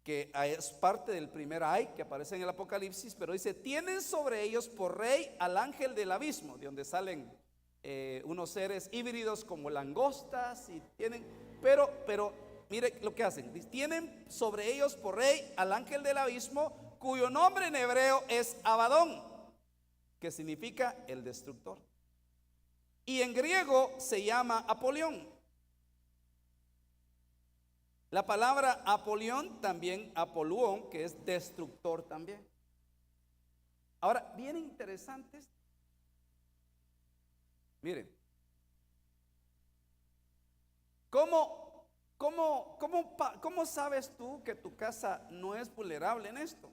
que es parte del primer ay que aparece en el Apocalipsis, pero dice, tienen sobre ellos por rey al ángel del abismo, de donde salen unos seres híbridos como langostas, y tienen, pero mire lo que hacen, tienen sobre ellos por rey al ángel del abismo, cuyo nombre en hebreo es Abadón, que significa el destructor, y en griego se llama Apolión. La palabra Apolión, también Apoluón, que es destructor también. Ahora, bien interesantes. Miren, ¿cómo sabes tú que tu casa no es vulnerable en esto?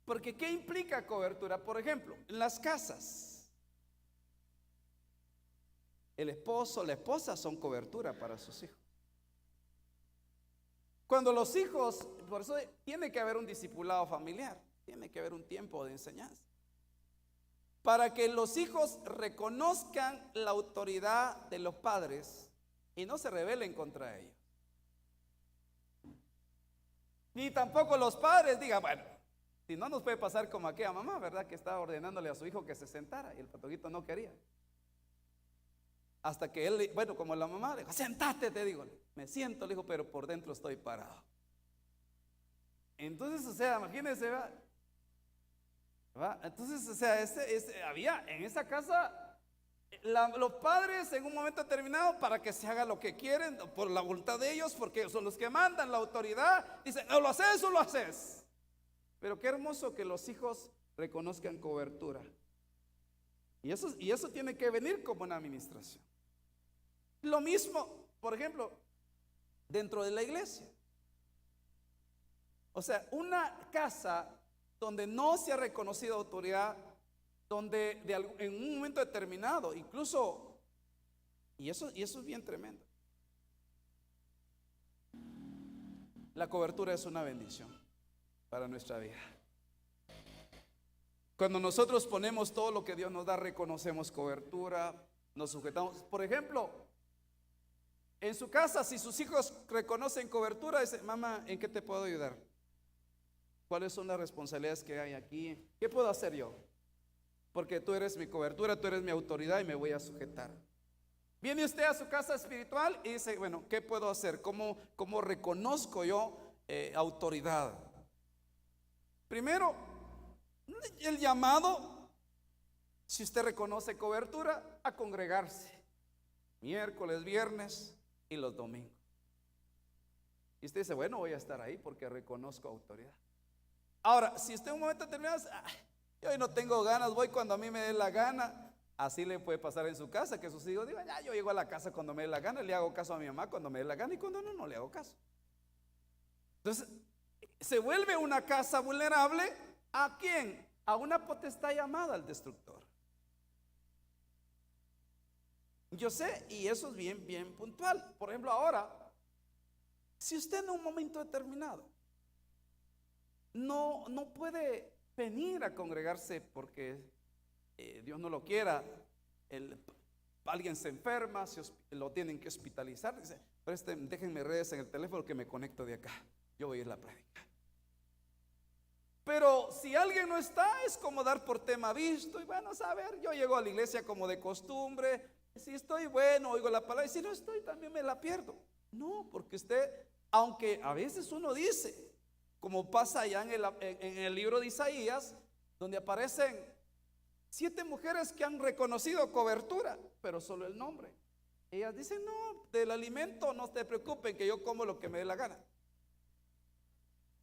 Porque ¿qué implica cobertura? Por ejemplo, en las casas, el esposo, la esposa son cobertura para sus hijos. Cuando los hijos, por eso tiene que haber un discipulado familiar, tiene que haber un tiempo de enseñanza, para que los hijos reconozcan la autoridad de los padres y no se rebelen contra ellos. Ni tampoco los padres digan, bueno, si no nos puede pasar como aquella mamá, ¿verdad? Que estaba ordenándole a su hijo que se sentara y el patoguito no quería. Hasta que él, bueno, como la mamá le dijo, sentate, te digo, me siento, le dijo, pero por dentro estoy parado. Entonces, o sea, imagínense, ¿va? Entonces, o sea, había en esa casa los padres en un momento determinado, para que se haga lo que quieren por la voluntad de ellos, porque son los que mandan, la autoridad, dicen, no lo haces o lo haces. Pero qué hermoso que los hijos reconozcan cobertura. Y eso tiene que venir como una administración. Lo mismo, por ejemplo, dentro de la iglesia. O sea, una casa donde no se ha reconocido autoridad, donde en un momento determinado, incluso, y eso es bien tremendo. La cobertura es una bendición para nuestra vida. Cuando nosotros ponemos todo lo que Dios nos da, reconocemos cobertura, nos sujetamos. Por ejemplo, en su casa, si sus hijos reconocen cobertura, dicen, mamá, ¿en qué te puedo ayudar? ¿Cuáles son las responsabilidades que hay aquí? ¿Qué puedo hacer yo? Porque tú eres mi cobertura, tú eres mi autoridad y me voy a sujetar. Viene usted a su casa espiritual y dice, bueno, ¿qué puedo hacer? ¿Cómo reconozco yo autoridad? Primero, el llamado, si usted reconoce cobertura, a congregarse miércoles, viernes y los domingos. Y usted dice, bueno, voy a estar ahí porque reconozco autoridad. Ahora, si usted en un momento determinado dice, yo hoy no tengo ganas, voy cuando a mí me dé la gana, así le puede pasar en su casa, que sus hijos digan, ya, yo llego a la casa cuando me dé la gana, le hago caso a mi mamá cuando me dé la gana, y cuando no, no le hago caso. Entonces, se vuelve una casa vulnerable. ¿A quién? A una potestad llamada al destructor. Yo sé, y eso es bien puntual. Por ejemplo, ahora, si usted en un momento determinado no puede venir a congregarse porque Dios no lo quiera, alguien se enferma, lo tienen que hospitalizar, dice, déjenme redes en el teléfono que me conecto de acá, yo voy a ir a la prédica. Pero si alguien no está, es como dar por tema visto. Y bueno, a ver, yo llego a la iglesia como de costumbre. Si estoy bueno, oigo la palabra. Y si no estoy, también me la pierdo. No, porque usted, aunque a veces uno dice, como pasa allá en el libro de Isaías, donde aparecen 7 mujeres que han reconocido cobertura, pero solo el nombre. Ellas dicen, no, del alimento no te preocupen, que yo como lo que me dé la gana.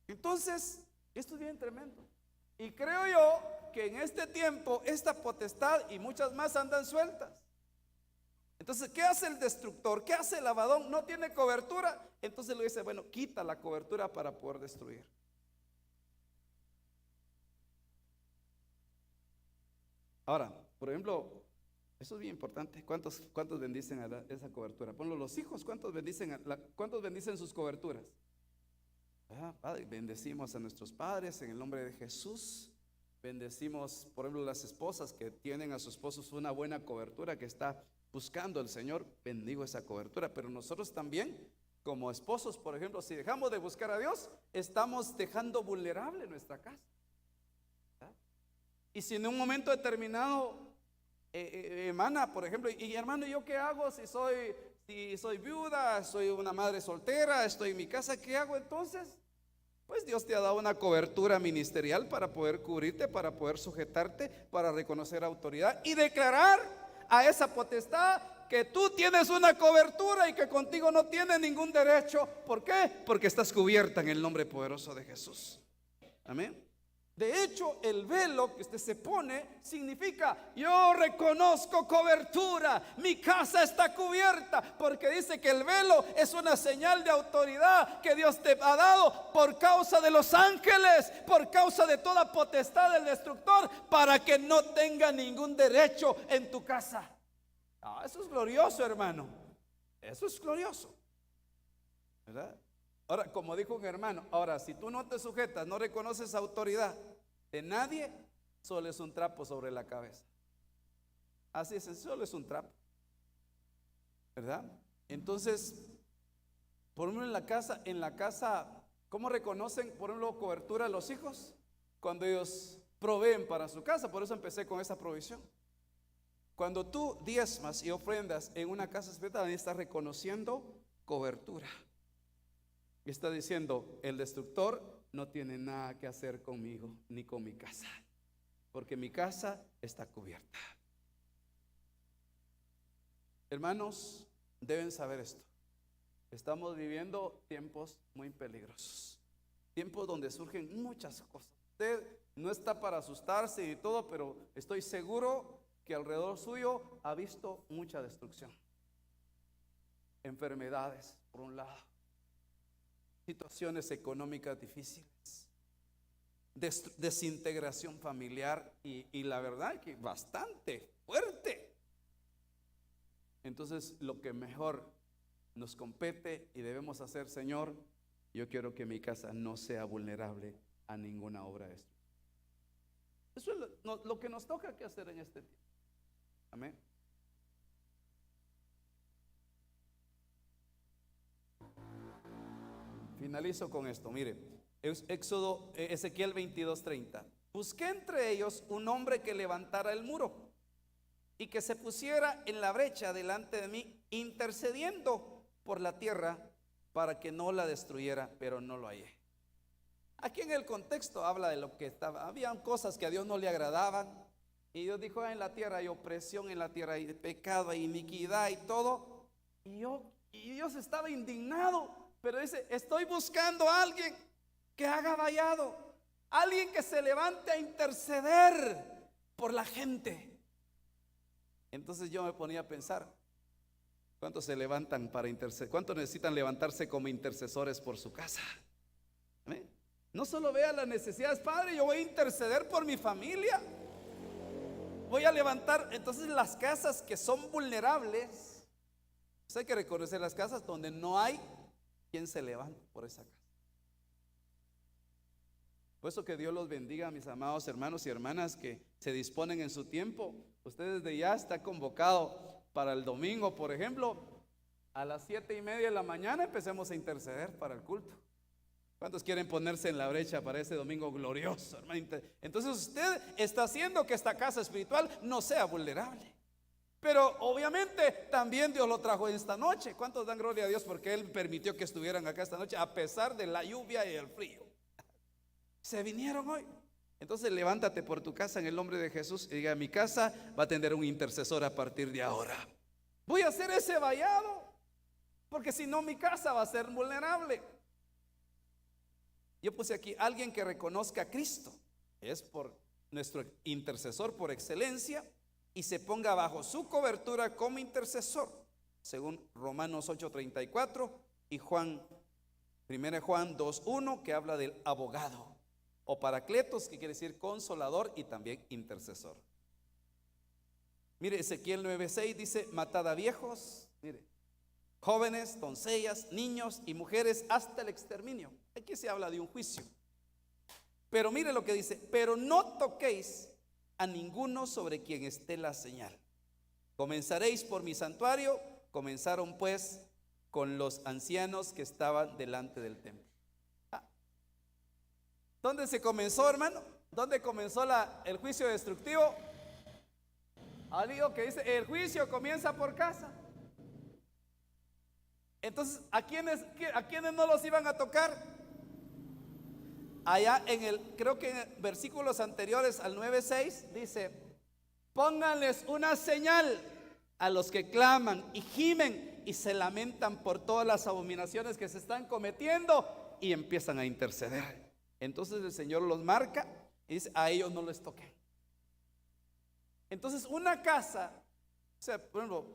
Entonces, esto es bien tremendo. Y creo yo que en este tiempo esta potestad y muchas más andan sueltas. Entonces, ¿qué hace el destructor? ¿Qué hace el Abadón? No tiene cobertura. Entonces le dice, bueno, quita la cobertura para poder destruir. Ahora, por ejemplo, eso es bien importante. ¿Cuántos bendicen a esa cobertura? Ponlo, los hijos, ¿cuántos bendicen sus coberturas? Padre, bendecimos a nuestros padres en el nombre de Jesús. Bendecimos, por ejemplo, las esposas que tienen a sus esposos una buena cobertura, que está buscando el Señor. Bendigo esa cobertura. Pero nosotros también, como esposos, por ejemplo, si dejamos de buscar a Dios, estamos dejando vulnerable nuestra casa. Y si en un momento determinado, hermana, por ejemplo, y hermano, ¿yo qué hago si soy viuda, soy una madre soltera, estoy en mi casa? ¿Qué hago entonces? Pues Dios te ha dado una cobertura ministerial para poder cubrirte, para poder sujetarte, para reconocer autoridad y declarar a esa potestad que tú tienes una cobertura y que contigo no tiene ningún derecho. ¿Por qué? Porque estás cubierta en el nombre poderoso de Jesús. Amén. De hecho, el velo que usted se pone significa: yo reconozco cobertura, mi casa está cubierta, porque dice que el velo es una señal de autoridad que Dios te ha dado por causa de los ángeles, por causa de toda potestad del destructor, para que no tenga ningún derecho en tu casa. Eso es glorioso, hermano. Eso es glorioso, ¿verdad? Ahora, como dijo un hermano, ahora si tú no te sujetas, no reconoces autoridad de nadie, solo es un trapo sobre la cabeza. Así es, solo es un trapo, ¿verdad? Entonces, por ejemplo, en la casa, ¿cómo reconocen, por ejemplo, cobertura a los hijos? Cuando ellos proveen para su casa. Por eso empecé con esa provisión. Cuando tú diezmas y ofrendas en una casa espiritual, estás reconociendo cobertura. Y está diciendo: el destructor no tiene nada que hacer conmigo ni con mi casa, porque mi casa está cubierta. Hermanos, deben saber esto. Estamos viviendo tiempos muy peligrosos, tiempos donde surgen muchas cosas. Usted no está para asustarse y todo, pero estoy seguro que alrededor suyo ha visto mucha destrucción. Enfermedades, por un lado, situaciones económicas difíciles, desintegración familiar y la verdad que bastante fuerte. Entonces, lo que mejor nos compete y debemos hacer: Señor, yo quiero que mi casa no sea vulnerable a ninguna obra de esto. Eso es lo que nos toca que hacer en este tiempo. Amén. Finalizo con esto. Mire, Ezequiel 22:30. Busqué entre ellos un hombre que levantara el muro y que se pusiera en la brecha delante de mí, intercediendo por la tierra para que no la destruyera, pero no lo hallé. Aquí en el contexto habla de lo que estaba. Habían cosas que a Dios no le agradaban, y Dios dijo: en la tierra hay opresión, en la tierra hay pecado, hay iniquidad y todo. Y Dios estaba indignado. Pero dice: estoy buscando a alguien que haga vallado, alguien que se levante a interceder por la gente. Entonces yo me ponía a pensar: ¿cuántos se levantan para interceder? ¿Cuántos necesitan levantarse como intercesores por su casa? ¿Amén? No solo vea las necesidades: Padre, yo voy a interceder por mi familia, voy a levantar. Entonces, las casas que son vulnerables, pues hay que reconocer las casas donde no hay quien se levante por esa casa. Por eso, que Dios los bendiga, mis amados hermanos y hermanas que se disponen en su tiempo. Ustedes desde ya está convocado para el domingo, por ejemplo, a las 7:30 de la mañana empecemos a interceder para el culto. ¿Cuántos quieren ponerse en la brecha para este domingo glorioso, hermano? Entonces usted está haciendo que esta casa espiritual no sea vulnerable. Pero obviamente también Dios lo trajo esta noche. ¿Cuántos dan gloria a Dios porque Él permitió que estuvieran acá esta noche a pesar de la lluvia y el frío? Se vinieron hoy. Entonces levántate por tu casa en el nombre de Jesús y diga: mi casa va a tener un intercesor a partir de ahora. Voy a hacer ese vallado, porque si no mi casa va a ser vulnerable. Yo puse aquí: alguien que reconozca a Cristo es por nuestro intercesor por excelencia y se ponga bajo su cobertura como intercesor, según Romanos 8:34 y 1 Juan 2:1, que habla del abogado o paracletos, que quiere decir consolador y también intercesor. Mire, Ezequiel 9:6 dice: matad a viejos, mire, jóvenes, doncellas, niños y mujeres hasta el exterminio. Aquí se habla de un juicio. Pero mire lo que dice: pero no toquéis a ninguno sobre quien esté la señal. Comenzaréis por mi santuario. Comenzaron pues con los ancianos que estaban delante del templo. ¿Dónde se comenzó, hermano? ¿Dónde comenzó el juicio destructivo? Algo que dice: el juicio comienza por casa. Entonces, ¿a quiénes no los iban a tocar? Allá creo que en versículos anteriores al 9:6 dice: pónganles una señal a los que claman y gimen y se lamentan por todas las abominaciones que se están cometiendo, y empiezan a interceder. Entonces el Señor los marca y dice: a ellos no les toquen. Entonces una casa, o sea, por ejemplo,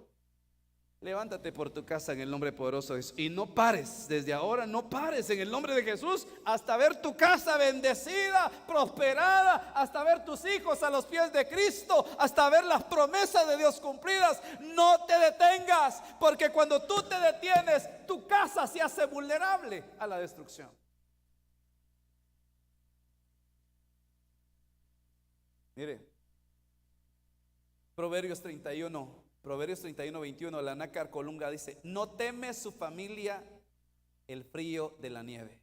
levántate por tu casa en el nombre poderoso de Jesús y no pares, desde ahora no pares en el nombre de Jesús hasta ver tu casa bendecida, prosperada, hasta ver tus hijos a los pies de Cristo, hasta ver las promesas de Dios cumplidas. No te detengas, porque cuando tú te detienes, tu casa se hace vulnerable a la destrucción. Mire, Proverbios 31:21, la Nácar Colunga dice: no teme su familia el frío de la nieve.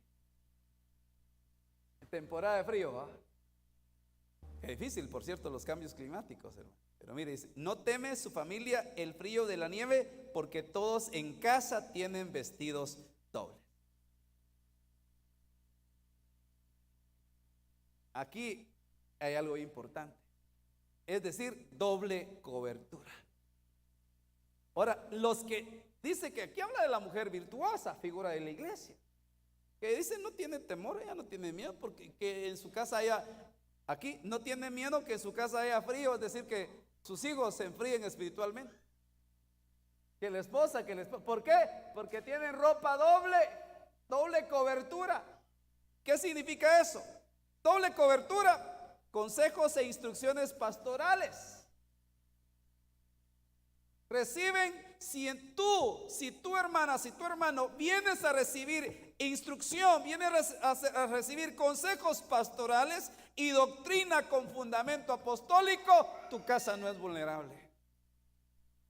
Temporada de frío, ¿va? Qué difícil, por cierto, los cambios climáticos, hermano. Pero mire, dice: no teme su familia el frío de la nieve, porque todos en casa tienen vestidos dobles. Aquí hay algo importante, es decir, doble cobertura. Ahora, los que dice que aquí habla de la mujer virtuosa, figura de la iglesia, que dice no tiene temor, ella no tiene miedo, porque que en su casa haya, aquí no tiene miedo que en su casa haya frío, es decir, que sus hijos se enfríen espiritualmente. Que la esposa, ¿por qué? Porque tienen ropa doble cobertura. ¿Qué significa eso? Doble cobertura, consejos e instrucciones pastorales. Reciben, si tu hermana, si tu hermano vienes a recibir instrucción, vienes a recibir consejos pastorales y doctrina con fundamento apostólico, tu casa no es vulnerable.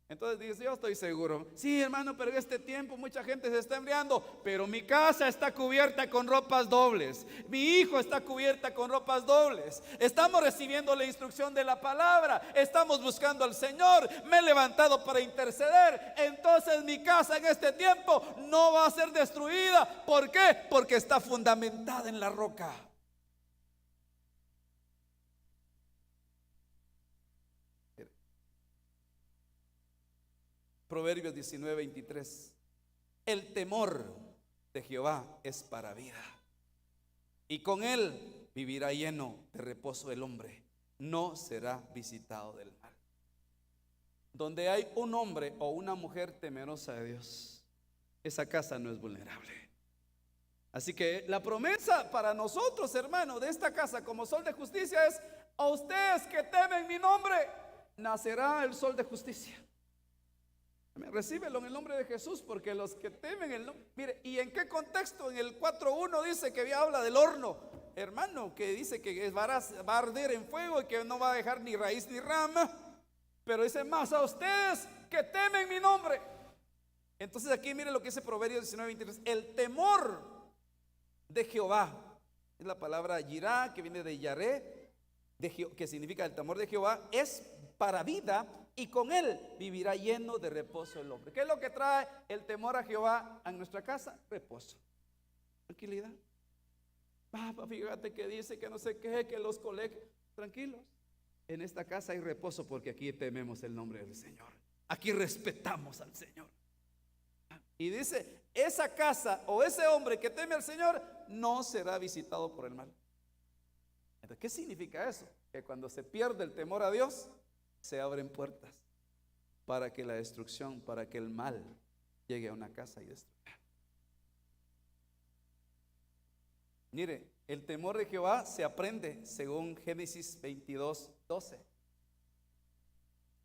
Entonces dice: yo estoy seguro. Sí, hermano, pero en este tiempo mucha gente se está enfriando, pero mi casa está cubierta con ropas dobles, mi hijo está cubierta con ropas dobles. Estamos recibiendo la instrucción de la palabra, estamos buscando al Señor, me he levantado para interceder. Entonces mi casa en este tiempo no va a ser destruida. ¿Por qué? Porque está fundamentada en la roca. Proverbios 19:23: el temor de Jehová es para vida, y con él vivirá lleno de reposo el hombre, no será visitado del mal. Donde hay un hombre o una mujer temerosa de Dios, esa casa no es vulnerable. Así que la promesa para nosotros, hermanos, de esta casa como sol de justicia es: a ustedes que temen mi nombre, nacerá el sol de justicia. Recíbelo en el nombre de Jesús, porque los que temen el nombre, mire, ¿y en qué contexto? En el 4:1 dice que habla del horno, hermano, que dice que va a arder en fuego y que no va a dejar ni raíz ni rama. Pero dice: más a ustedes que temen mi nombre. Entonces aquí mire lo que dice Proverbios 19:23. El temor de Jehová, es la palabra yirá, que viene de yaré, que significa el temor de Jehová, es para vida, y con él vivirá lleno de reposo el hombre. ¿Qué es lo que trae el temor a Jehová a nuestra casa? Reposo, tranquilidad. Papá, fíjate que dice que no sé qué, que los colegios, tranquilos. En esta casa hay reposo porque aquí tememos el nombre del Señor. Aquí respetamos al Señor. Y dice, esa casa o ese hombre que teme al Señor no será visitado por el mal. Entonces, ¿qué significa eso? Que cuando se pierde el temor a Dios, se abren puertas para que la destrucción, para que el mal llegue a una casa y destruya. Mire, el temor de Jehová se aprende según Génesis 22:12.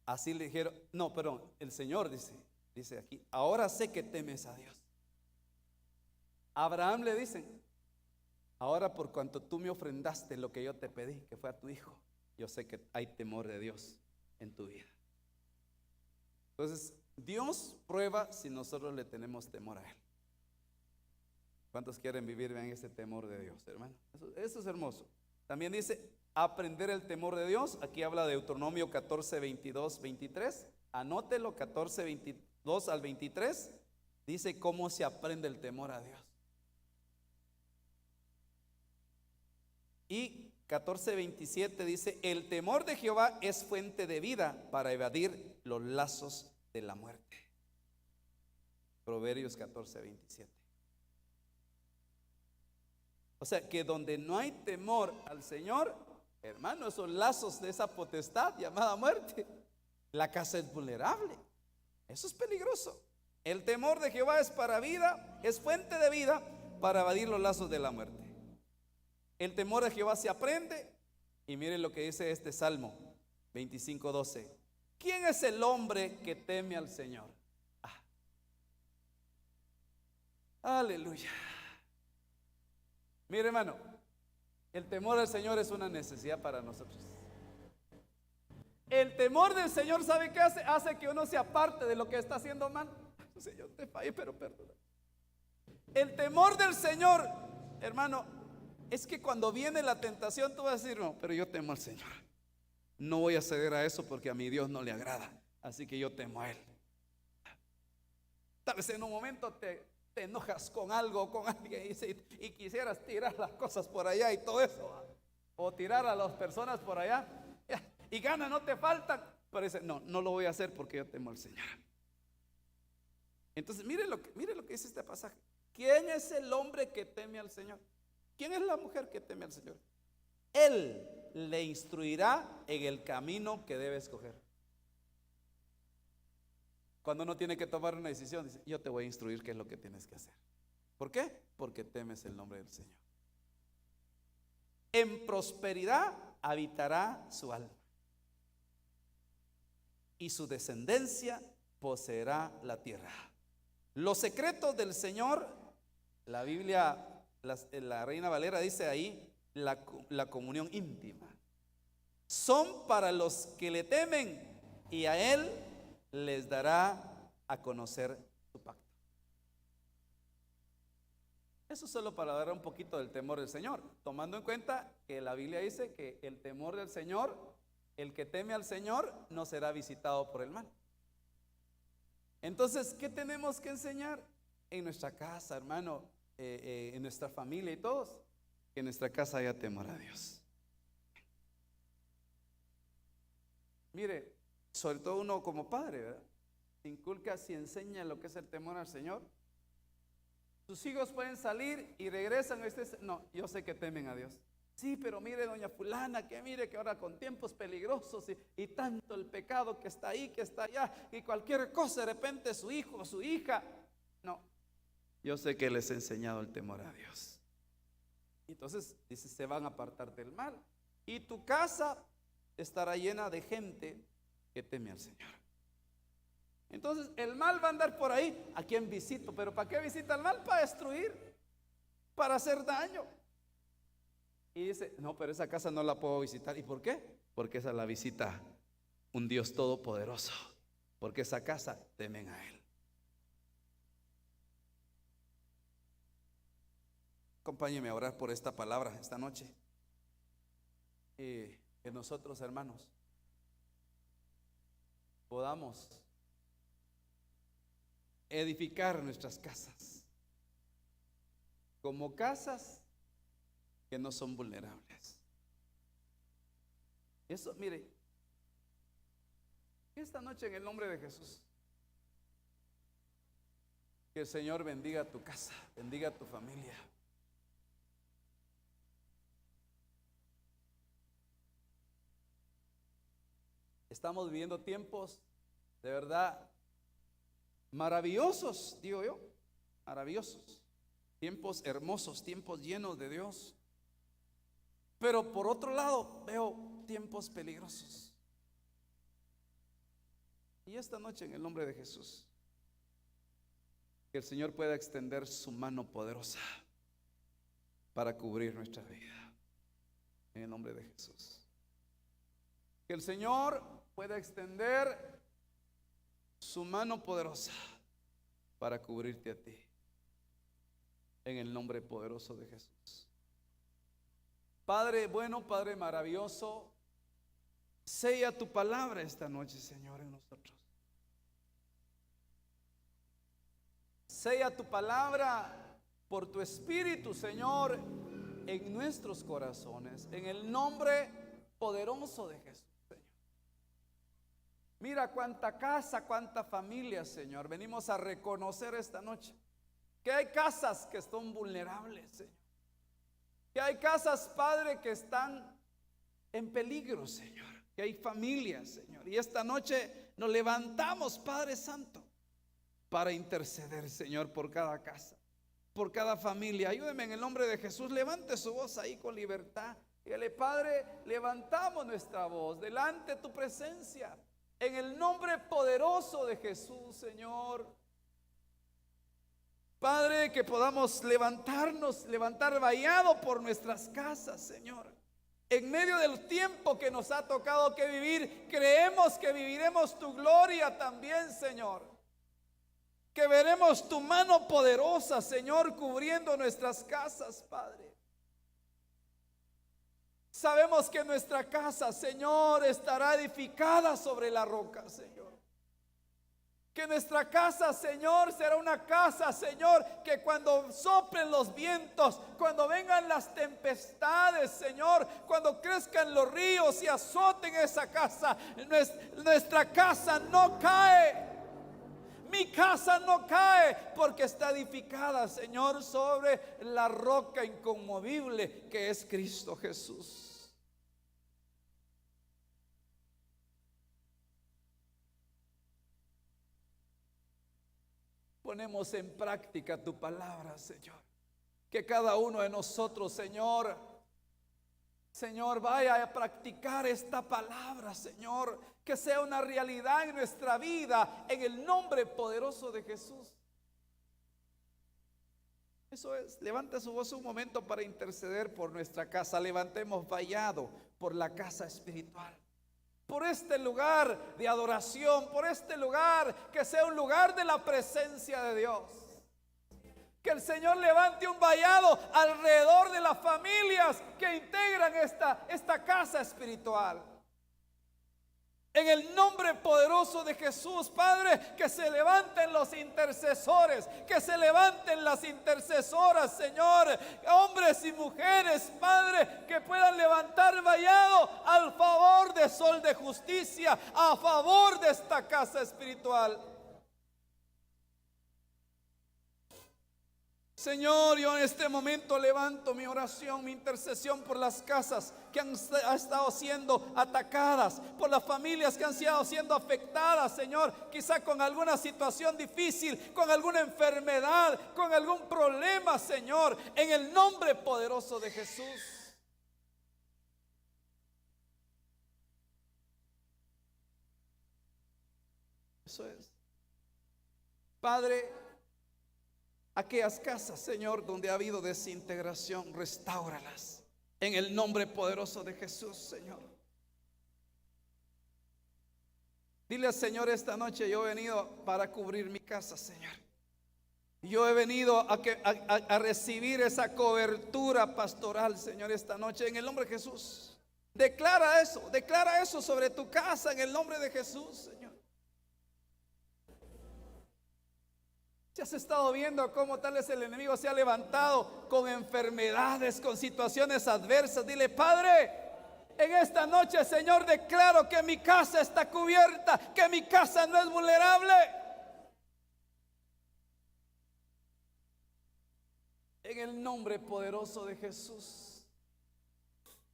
Así le dijeron, no, perdón, el Señor dice aquí, ahora sé que temes a Dios. A Abraham le dicen, ahora por cuanto tú me ofrendaste lo que yo te pedí, que fue a tu hijo, yo sé que hay temor de Dios en tu vida. Entonces, Dios prueba si nosotros le tenemos temor a Él. ¿Cuántos quieren vivir en ese temor de Dios, hermano? Eso es hermoso. También dice, aprender el temor de Dios. Aquí habla de Deuteronomio 14:22-23. Anótelo, 14:22-23. Dice cómo se aprende el temor a Dios. Y 14:27 dice, el temor de Jehová es fuente de vida para evadir los lazos de la muerte. Proverbios 14:27. O sea que donde no hay temor al Señor, hermano, esos lazos de esa potestad llamada muerte, la casa es vulnerable. Eso es peligroso. El temor de Jehová es para vida, es fuente de vida para evadir los lazos de la muerte. El temor de Jehová se aprende. Y miren lo que dice este Salmo 25:12. ¿Quién es el hombre que teme al Señor? Aleluya. Mire, hermano, el temor al Señor es una necesidad para nosotros. El temor del Señor, ¿sabe qué hace? Hace que uno se aparte de lo que está haciendo mal. Señor, te fallé, pero perdona. El temor del Señor, hermano, es que cuando viene la tentación tú vas a decir, no, pero yo temo al Señor. No voy a ceder a eso porque a mi Dios no le agrada. Así que yo temo a Él. Tal vez en un momento te enojas con algo, con alguien y quisieras tirar las cosas por allá y todo eso. O tirar a las personas por allá. Y ganas no te faltan. Pero dice, no, no lo voy a hacer porque yo temo al Señor. Entonces, mire lo que dice este pasaje. ¿Quién es el hombre que teme al Señor? ¿Quién es la mujer que teme al Señor? Él le instruirá en el camino que debe escoger. Cuando uno tiene que tomar una decisión, dice, yo te voy a instruir qué es lo que tienes que hacer. ¿Por qué? Porque temes el nombre del Señor. En prosperidad habitará su alma, y su descendencia poseerá la tierra. Los secretos del Señor, la Biblia, la Reina Valera dice ahí, la comunión íntima, son para los que le temen, y a Él les dará a conocer su pacto. Eso es solo para dar un poquito del temor del Señor, tomando en cuenta que la Biblia dice que el temor del Señor, el que teme al Señor, no será visitado por el mal. Entonces, ¿qué tenemos que enseñar en nuestra casa, hermano, en nuestra familia y todos? Que en nuestra casa haya temor a Dios. Mire, sobre todo uno como padre, ¿verdad? Inculca, si enseña lo que es el temor al Señor. Sus hijos pueden salir y regresan. No, yo sé que temen a Dios. Sí, pero mire, doña fulana, que mire que ahora con tiempos peligrosos y tanto el pecado que está ahí, que está allá, y cualquier cosa, de repente su hijo o su hija. No, yo sé que les he enseñado el temor a Dios. Entonces, dice, se van a apartar del mal. Y tu casa estará llena de gente que teme al Señor. Entonces, el mal va a andar por ahí. ¿A quién visito? ¿Pero para qué visita el mal? Para destruir, para hacer daño. Y dice, no, pero esa casa no la puedo visitar. ¿Y por qué? Porque esa la visita un Dios todopoderoso, porque esa casa temen a Él. Acompáñeme a orar por esta palabra esta noche. Y que nosotros, hermanos, podamos edificar nuestras casas como casas que no son vulnerables. Eso, mire, esta noche en el nombre de Jesús, que el Señor bendiga tu casa, bendiga tu familia. Estamos viviendo tiempos de verdad maravillosos, digo yo, maravillosos. Tiempos hermosos, tiempos llenos de Dios. Pero por otro lado veo tiempos peligrosos. Y esta noche en el nombre de Jesús, que el Señor pueda extender su mano poderosa para cubrir nuestra vida. En el nombre de Jesús. Que el Señor pueda extender su mano poderosa para cubrirte a ti. En el nombre poderoso de Jesús. Padre bueno, Padre maravilloso, sella tu palabra esta noche, Señor, en nosotros. Sella tu palabra por tu Espíritu, Señor, en nuestros corazones, en el nombre poderoso de Jesús, Señor. Mira cuánta casa, cuánta familia, Señor, venimos a reconocer esta noche que hay casas que son vulnerables, Señor. Que hay casas, Padre, que están en peligro, Señor. Que hay familias, Señor. Y esta noche nos levantamos, Padre Santo, para interceder, Señor, por cada casa, por cada familia. Ayúdeme en el nombre de Jesús. Levante su voz ahí con libertad. Dígale: Padre, levantamos nuestra voz delante de tu presencia. En el nombre poderoso de Jesús, Señor. Padre, que podamos levantar vallado por nuestras casas, Señor. En medio del tiempo que nos ha tocado que vivir, creemos que viviremos tu gloria también, Señor. Que veremos tu mano poderosa, Señor, cubriendo nuestras casas, Padre. Sabemos que nuestra casa, Señor, estará edificada sobre la roca, Señor. Que nuestra casa, Señor, será una casa, Señor, que cuando soplen los vientos, cuando vengan las tempestades, Señor, cuando crezcan los ríos y azoten esa casa, nuestra casa no cae. Mi casa no cae porque está edificada, Señor, sobre la roca inconmovible que es Cristo Jesús. Ponemos en práctica tu palabra, Señor. Que cada uno de nosotros, Señor, vaya a practicar esta palabra, Señor. Que sea una realidad en nuestra vida, en el nombre poderoso de Jesús. Eso es. Levanta su voz un momento para interceder por nuestra casa. Levantemos vallado por la casa espiritual. Por este lugar de adoración, por este lugar que sea un lugar de la presencia de Dios. Que el Señor levante un vallado alrededor de las familias que integran esta casa espiritual. En el nombre poderoso de Jesús, Padre, que se levanten los intercesores, que se levanten las intercesoras, Señor, hombres y mujeres, Padre, que puedan levantar vallado al favor de Sol de Justicia, a favor de esta casa espiritual. Señor, yo en este momento levanto mi oración, mi intercesión por las casas que han estado siendo atacadas, por las familias que han estado siendo afectadas, Señor, quizá con alguna situación difícil, con alguna enfermedad, con algún problema, Señor, en el nombre poderoso de Jesús. Eso es. Padre, aquellas casas, Señor, donde ha habido desintegración, restáuralas en el nombre poderoso de Jesús, Señor. Dile al Señor esta noche: yo he venido para cubrir mi casa, Señor. Yo he venido a recibir esa cobertura pastoral, Señor, esta noche, en el nombre de Jesús. Declara eso sobre tu casa, en el nombre de Jesús, Señor. Si has estado viendo cómo tal vez el enemigo se ha levantado con enfermedades, con situaciones adversas, dile: Padre, en esta noche, Señor, declaro que mi casa está cubierta, que mi casa no es vulnerable. En el nombre poderoso de Jesús.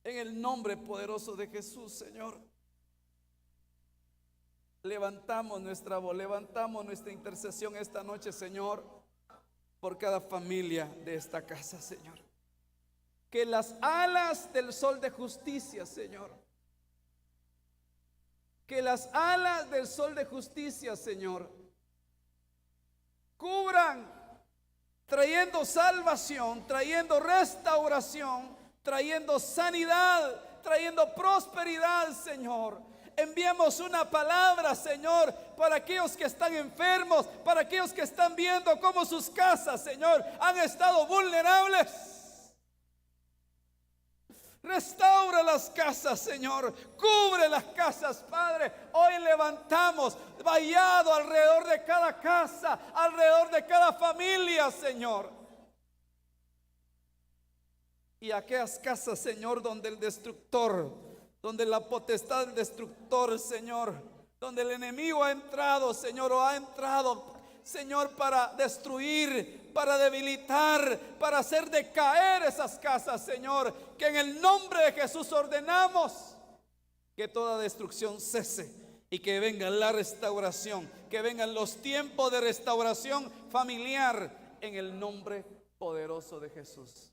En el nombre poderoso de Jesús, Señor. Levantamos nuestra voz, levantamos nuestra intercesión esta noche, Señor, por cada familia de esta casa, Señor. Que las alas del sol de justicia, Señor, que las alas del sol de justicia, Señor, cubran, trayendo salvación, trayendo restauración, trayendo sanidad, trayendo prosperidad, Señor. Enviamos una palabra, Señor, para aquellos que están enfermos, para aquellos que están viendo cómo sus casas, Señor, han estado vulnerables. Restaura las casas, Señor. Cubre las casas, Padre. Hoy levantamos vallado alrededor de cada casa, alrededor de cada familia, Señor. Y aquellas casas, Señor, donde el destructor, donde la potestad del destructor, Señor, donde el enemigo ha entrado, Señor, o ha entrado, Señor, para destruir, para debilitar, para hacer decaer esas casas, Señor, que en el nombre de Jesús ordenamos que toda destrucción cese y que venga la restauración, que vengan los tiempos de restauración familiar en el nombre poderoso de Jesús.